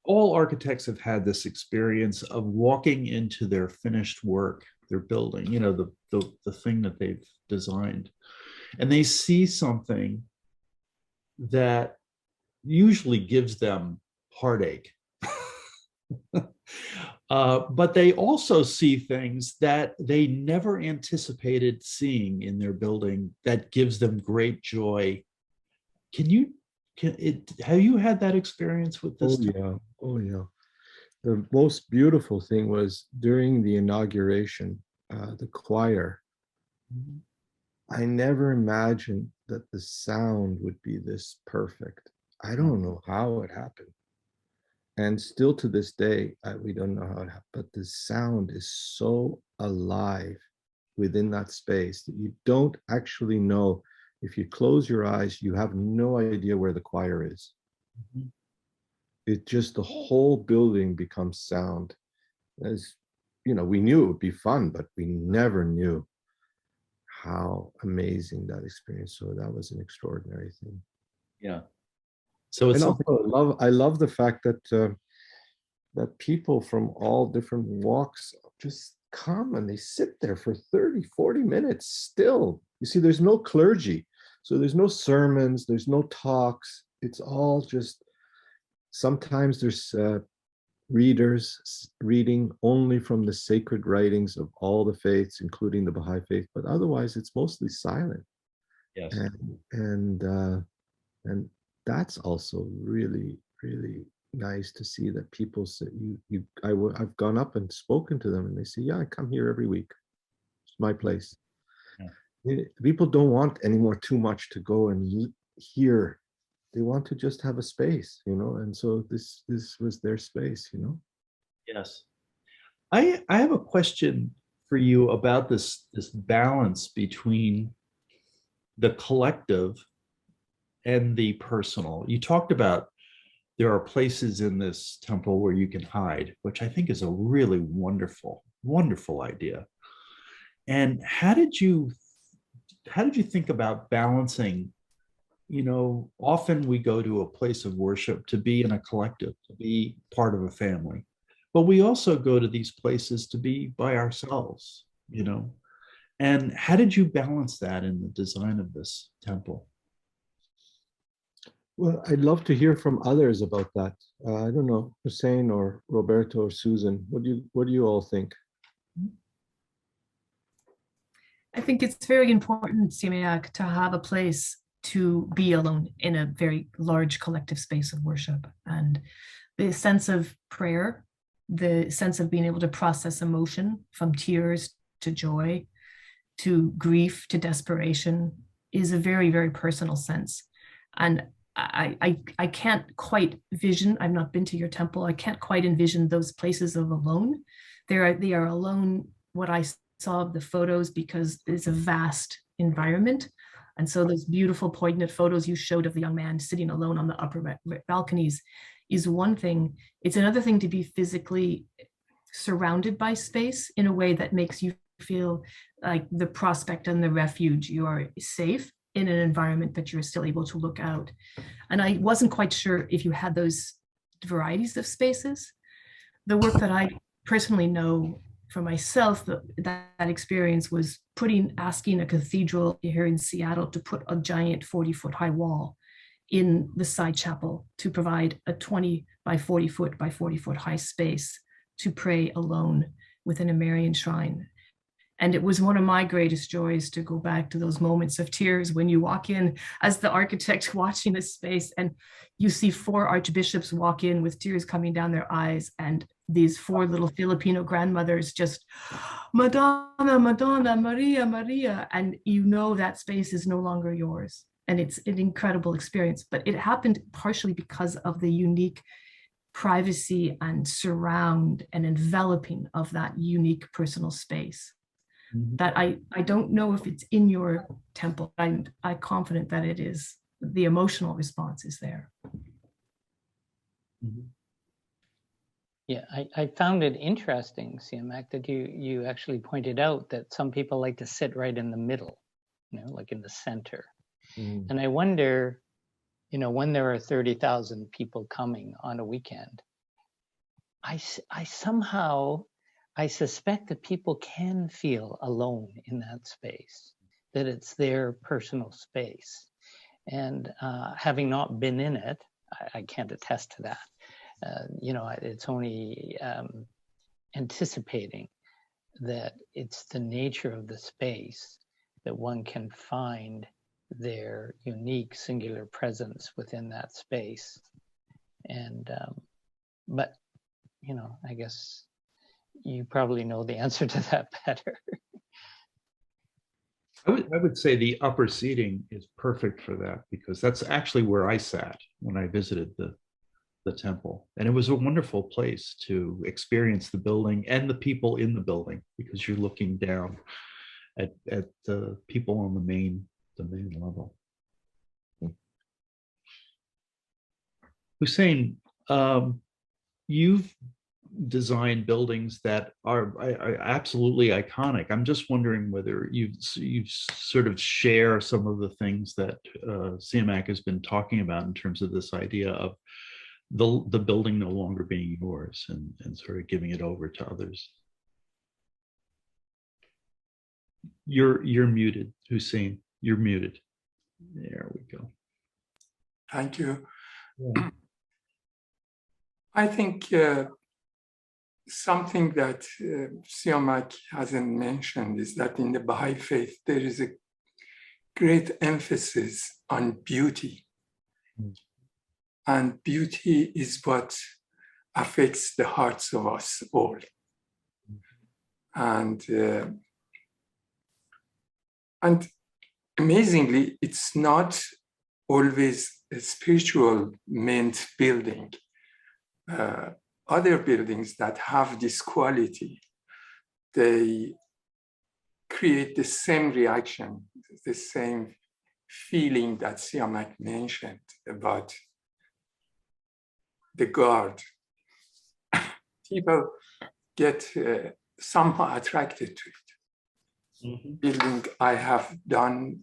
All architects have had this experience of walking into their finished work, their building, the thing that they've designed, and they see something that usually gives them heartache. But they also see things that they never anticipated seeing in their building that gives them great joy. Have you had that experience with this? Oh yeah. The most beautiful thing was during the inauguration, the choir. I never imagined that the sound would be this perfect. I don't know how it happened. And still to this day, we don't know how it happened, but the sound is so alive within that space that you don't actually know. If you close your eyes, you have no idea where the choir is. Mm-hmm. It just, the whole building becomes sound. As we knew it would be fun, but we never knew how amazing that experience. So that was an extraordinary thing. Yeah. So it's also, I love the fact that that people from all different walks just come and they sit there for 30, 40 minutes still. You see, there's no clergy. So there's no sermons, there's no talks. It's all just, sometimes there's readers reading only from the sacred writings of all the faiths, including the Baha'i faith, but otherwise it's mostly silent. Yes. And that's also really, really nice to see that people say, I've gone up and spoken to them and they say, yeah, I come here every week. It's my place. Yeah. People don't want anymore too much to go and hear. They want to just have a space, and so this was their space, Yes. I have a question for you about this balance between the collective and the personal. You talked about there are places in this temple where you can hide, which I think is a really wonderful, wonderful idea. And how did you think about balancing? Often we go to a place of worship to be in a collective, to be part of a family, but we also go to these places to be by ourselves, And how did you balance that in the design of this temple? Well, I'd love to hear from others about that. I don't know, Hussein or Roberto or Susan, what do you all think? I think it's very important, Siamak, to have a place to be alone in a very large collective space of worship. And the sense of prayer, the sense of being able to process emotion from tears to joy, to grief, to desperation is a very, very personal sense. And I can't quite vision, I've not been to your temple, I can't quite envision those places of alone. They are alone, what I saw of the photos, because it's a vast environment. And so those beautiful poignant photos you showed of the young man sitting alone on the upper balconies is one thing. It's another thing to be physically surrounded by space in a way that makes you feel like the prospect and the refuge. You are safe in an environment that you're still able to look out. And I wasn't quite sure if you had those varieties of spaces. The work that I personally know for myself, that experience was asking a cathedral here in Seattle to put a giant 40-foot high wall in the side chapel to provide a 20 by 40 foot by 40 foot high space to pray alone within a Marian shrine. And it was one of my greatest joys to go back to those moments of tears when you walk in as the architect watching this space and you see 4 archbishops walk in with tears coming down their eyes, and these 4 little Filipino grandmothers just, Madonna, Madonna, Maria, Maria. And that space is no longer yours. And it's an incredible experience. But it happened partially because of the unique privacy and surround and enveloping of that unique personal space. That I don't know if it's in your temple. I'm confident that it is. The emotional response is there. Yeah, I found it interesting, Siamak, that you actually pointed out that some people like to sit right in the middle, like in the center. And I wonder, when there are 30,000 people coming on a weekend, I suspect that people can feel alone in that space, that it's their personal space. And having not been in it, I can't attest to that. It's only anticipating that it's the nature of the space that one can find their unique singular presence within that space. And, but, I guess you probably know the answer to that better. I would say the upper seating is perfect for that, because that's actually where I sat when I visited the temple. And it was a wonderful place to experience the building and the people in the building, because you're looking down at the people on the main level. Hussein, you've designed buildings that are absolutely iconic. I'm just wondering whether you sort of share some of the things that Siamak has been talking about in terms of this idea of the building no longer being yours and sort of giving it over to others. You're muted, Hussein. You're muted. There we go. Thank you. Yeah. I think something that Siamak hasn't mentioned is that in the Baha'i faith, there is a great emphasis on beauty. And beauty is what affects the hearts of us all. And amazingly, it's not always a spiritual meant building. Other buildings that have this quality, they create the same reaction, the same feeling that Siamak mentioned about the guard. People get somehow attracted to it. Mm-hmm. Building I have done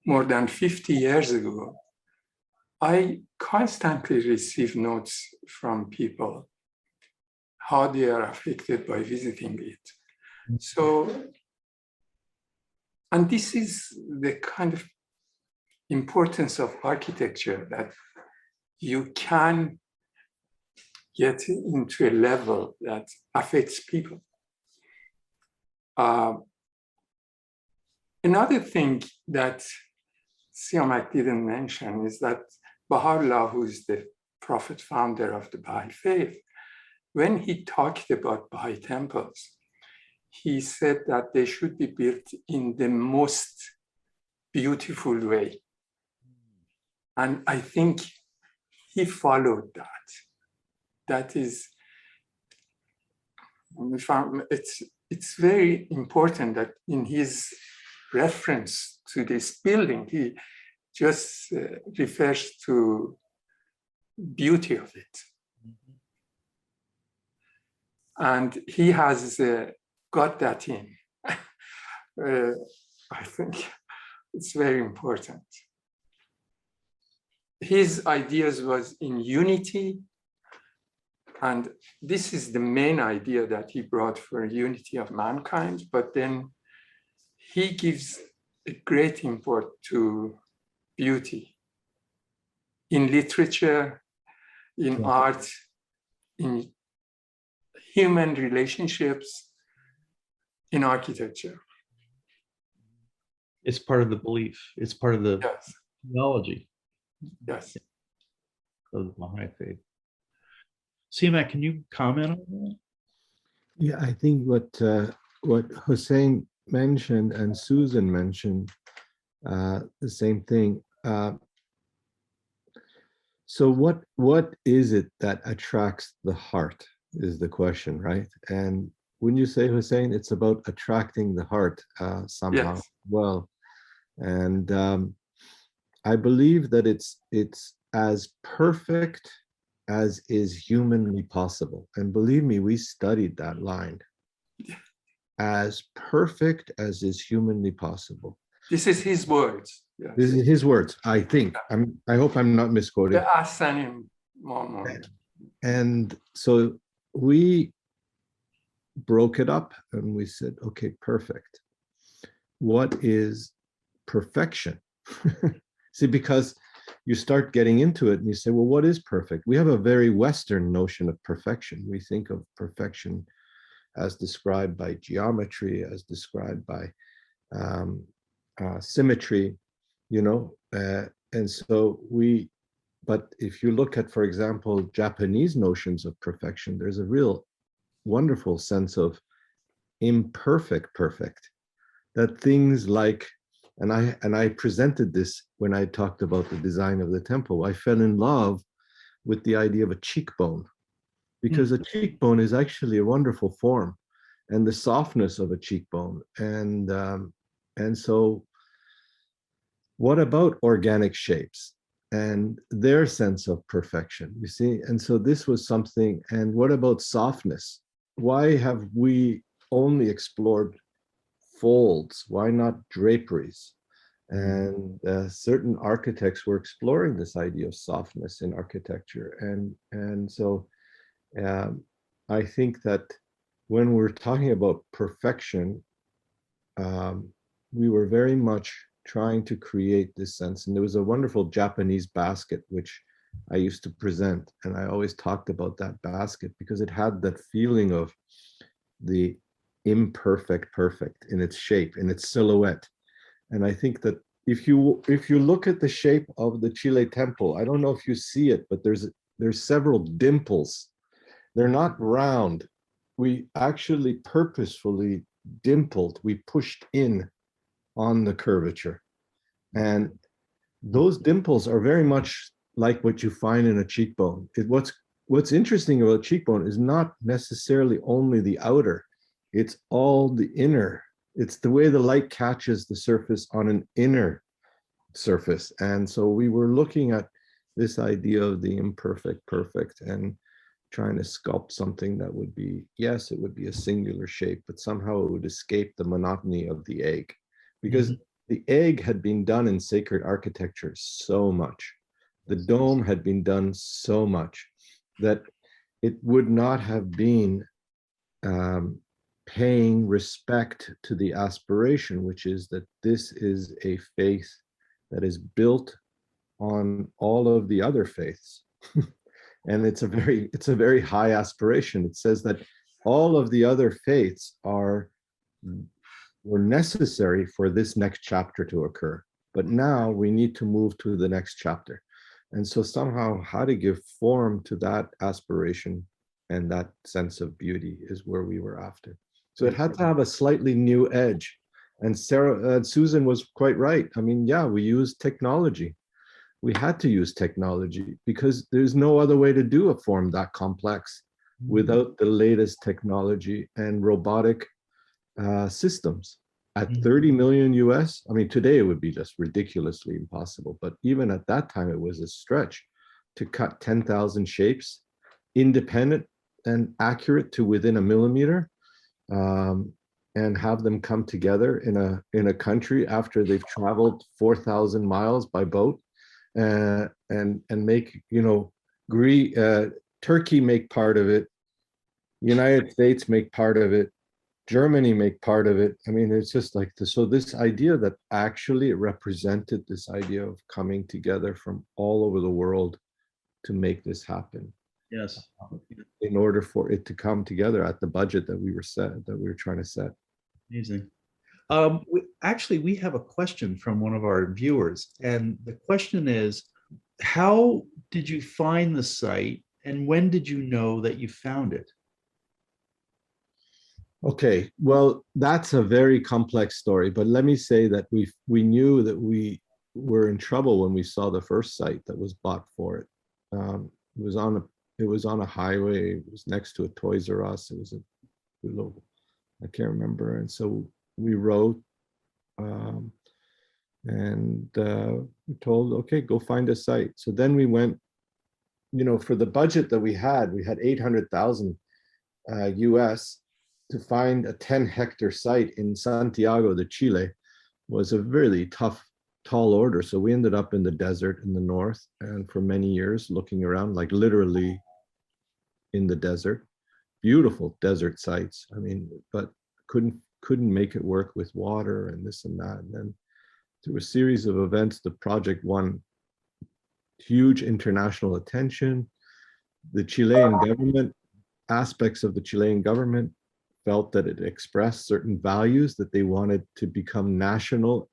more than 50 years ago, I constantly receive notes from people how they are affected by visiting it. So, and this is the kind of importance of architecture, that you can get into a level that affects people. Another thing that Siamak didn't mention is that Baha'u'llah, who is the prophet founder of the Baha'i faith, when he talked about Baha'i temples, he said that they should be built in the most beautiful way. And I think he followed that. That is, it's very important that in his reference to this building, he just refers to beauty of it. And he has got that in. I think it's very important. His ideas was in unity, and this is the main idea that he brought for unity of mankind, but then he gives a great import to beauty in literature, in art, in human relationships, in architecture. It's part of the belief. It's part of the theology. Yes. Of the Baha'i faith. Siamak, can you comment on that? Yeah, I think what Hussein mentioned and Susan mentioned, the same thing. So what is it that attracts the heart is the question, right? And when you say, Hussein, it's about attracting the heart somehow. Yes. Well, and I believe that it's as perfect as is humanly possible. And believe me, we studied that line. As perfect as is humanly possible. This is his words. Yes. This is his words, I think. I hope I'm not misquoting. And so we broke it up and we said, okay, perfect. What is perfection? See, because you start getting into it and you say, well, what is perfect? We have a very Western notion of perfection. We think of perfection as described by geometry, as described by symmetry, and so but if you look at, for example, Japanese notions of perfection, there's a real wonderful sense of imperfect perfect, that things like, and I presented this when I talked about the design of the temple. I fell in love with the idea of a cheekbone, because a cheekbone is actually a wonderful form, and the softness of a cheekbone. And so what about organic shapes and their sense of perfection, you see? And so this was something. And what about softness? Why have we only explored folds? Why not draperies? And certain architects were exploring this idea of softness in architecture. And so I think that when we're talking about perfection, we were very much trying to create this sense. And there was a wonderful Japanese basket, which I used to present. And I always talked about that basket because it had that feeling of the imperfect perfect in its shape, in its silhouette. And I think that if you look at the shape of the Chile temple, I don't know if you see it, but there's several dimples. They're not round. We actually purposefully dimpled, we pushed in on the curvature. And those dimples are very much like what you find in a cheekbone. What's interesting about cheekbone is not necessarily only the outer, it's all the inner. It's the way the light catches the surface on an inner surface. And so we were looking at this idea of the imperfect perfect and trying to sculpt something that would be, yes, it would be a singular shape, but somehow it would escape the monotony of the egg. Because the egg had been done in sacred architecture so much. The dome had been done so much that it would not have been paying respect to the aspiration, which is that this is a faith that is built on all of the other faiths. And it's a very high aspiration. It says that all of the other faiths were necessary for this next chapter to occur. But now we need to move to the next chapter. And so somehow how to give form to that aspiration and that sense of beauty is where we were after. So it had to have a slightly new edge. And Susan was quite right. I mean, yeah, we used technology. We had to use technology because there's no other way to do a form that complex without the latest technology and robotic systems. At 30 million US, I mean, today it would be just ridiculously impossible, but even at that time, it was a stretch to cut 10,000 shapes, independent and accurate to within a millimeter, and have them come together in a country after they've traveled 4,000 miles by boat, and make, Turkey make part of it, United States make part of it, Germany make part of it. I mean, it's just like this. So this idea that actually it represented this idea of coming together from all over the world to make this happen. Yes. In order for it to come together at the budget that we were trying to set. Amazing. Actually, we have a question from one of our viewers, and the question is, how did you find the site, and when did you know that you found it? Okay, well, that's a very complex story, but let me say that we knew that we were in trouble when we saw the first site that was bought for it. It was on a highway. It was next to a Toys R Us. It was a little, I can't remember. And so we wrote, and we told, okay, go find a site. So then we went, for the budget that we had 800,000 US. To find a 10-hectare site in Santiago de Chile was a really tough, tall order. So we ended up in the desert in the north, and for many years looking around, like literally in the desert, beautiful desert sites. I mean, but couldn't make it work with water and this and that. And then through a series of events, the project won huge international attention. The Chilean government, aspects of the Chilean government felt that it expressed certain values that they wanted to become national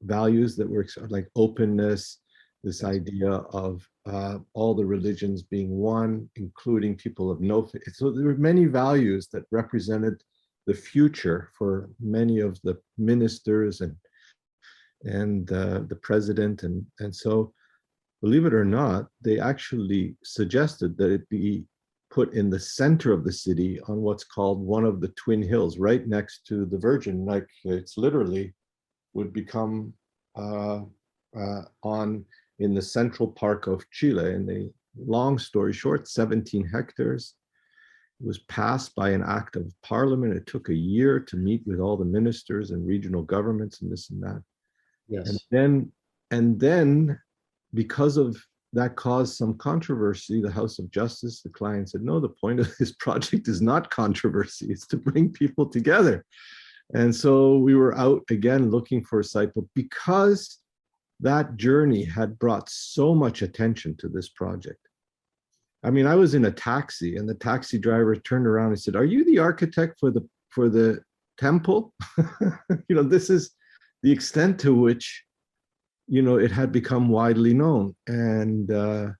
values that were like openness, this idea of all the religions being one, including people of no faith. So there were many values that represented the future for many of the ministers and the president. And so, believe it or not, they actually suggested that it be put in the center of the city on what's called one of the twin hills, right next to the Virgin. Like it's literally would become in the central park of Chile. And the long story short, 17 hectares. It was passed by an act of parliament. It took a year to meet with all the ministers and regional governments and this and that. Yes. And then because of that caused some controversy, the House of Justice, the client said, no, the point of this project is not controversy, it's to bring people together. And so we were out again looking for a site, but because that journey had brought so much attention to this project. I mean, I was in a taxi and the taxi driver turned around and said, "Are you the architect for the temple?" This is the extent to which, it had become widely known. And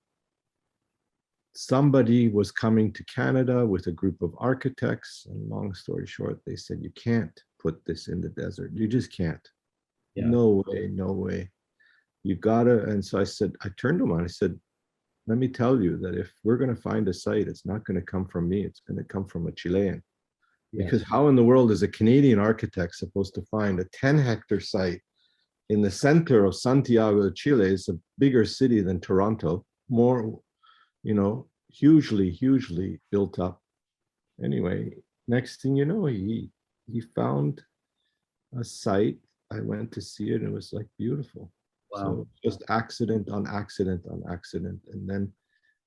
somebody was coming to Canada with a group of architects. And long story short, they said, "You can't put this in the desert. You just can't. Yeah. No way, no way. You gotta." And so I turned to him and I said, "Let me tell you that if we're going to find a site, it's not going to come from me. It's going to come from a Chilean." Yes. Because how in the world is a Canadian architect supposed to find a 10-hectare site in the center of Santiago, Chile? It's a bigger city than Toronto, more, hugely built up. Anyway, next thing you know, he found a site. I went to see it and it was like beautiful. Wow. So just accident on accident on accident. And then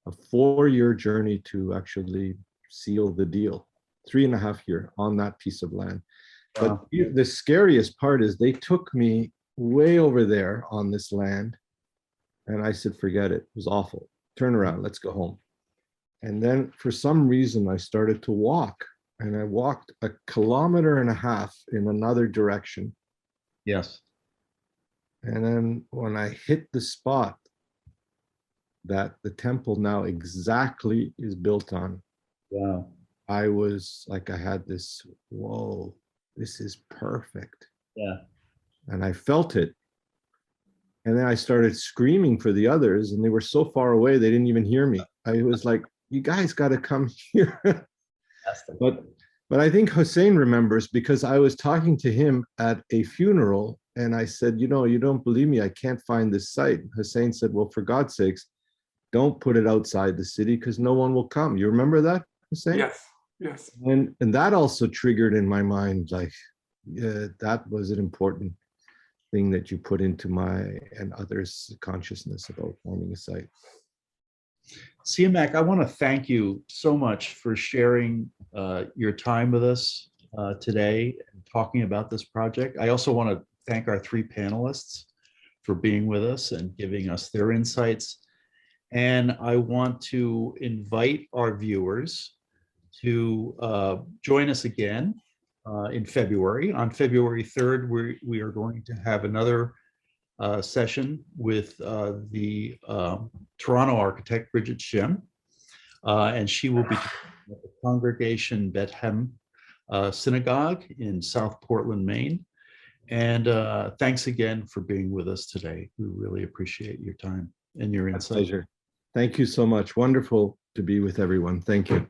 a 4-year journey to actually seal the deal, 3.5 year on that piece of land. Wow. But the scariest part is they took me way over there on this land. And I said, "Forget it. It was awful. Turn around. Let's go home." And then for some reason, I started to walk. And I walked 1.5 kilometers in another direction. Yes. And then when I hit the spot that the temple now exactly is built on, Wow. I was like, I had this, whoa, this is perfect. Yeah. And I felt it. And then I started screaming for the others, and they were so far away, they didn't even hear me. I was like, "You guys got to come here." But I think Hussein remembers, because I was talking to him at a funeral and I said, "You don't believe me. I can't find this site." Hussein said, "Well, for God's sakes, don't put it outside the city because no one will come." You remember that, Hussein? Yes. And that also triggered in my mind, like, yeah, that was an important thing that you put into my and others' consciousness about finding a site. Siamak, I want to thank you so much for sharing your time with us today and talking about this project. I also want to thank our 3 panelists for being with us and giving us their insights. And I want to invite our viewers to join us again in February. On February 3rd, we are going to have another session with the Toronto architect, Bridget Shim, and she will be at the Congregation Bethlehem Synagogue in South Portland, Maine. And thanks again for being with us today. We really appreciate your time and your insight. My pleasure. Thank you so much. Wonderful to be with everyone. Thank you.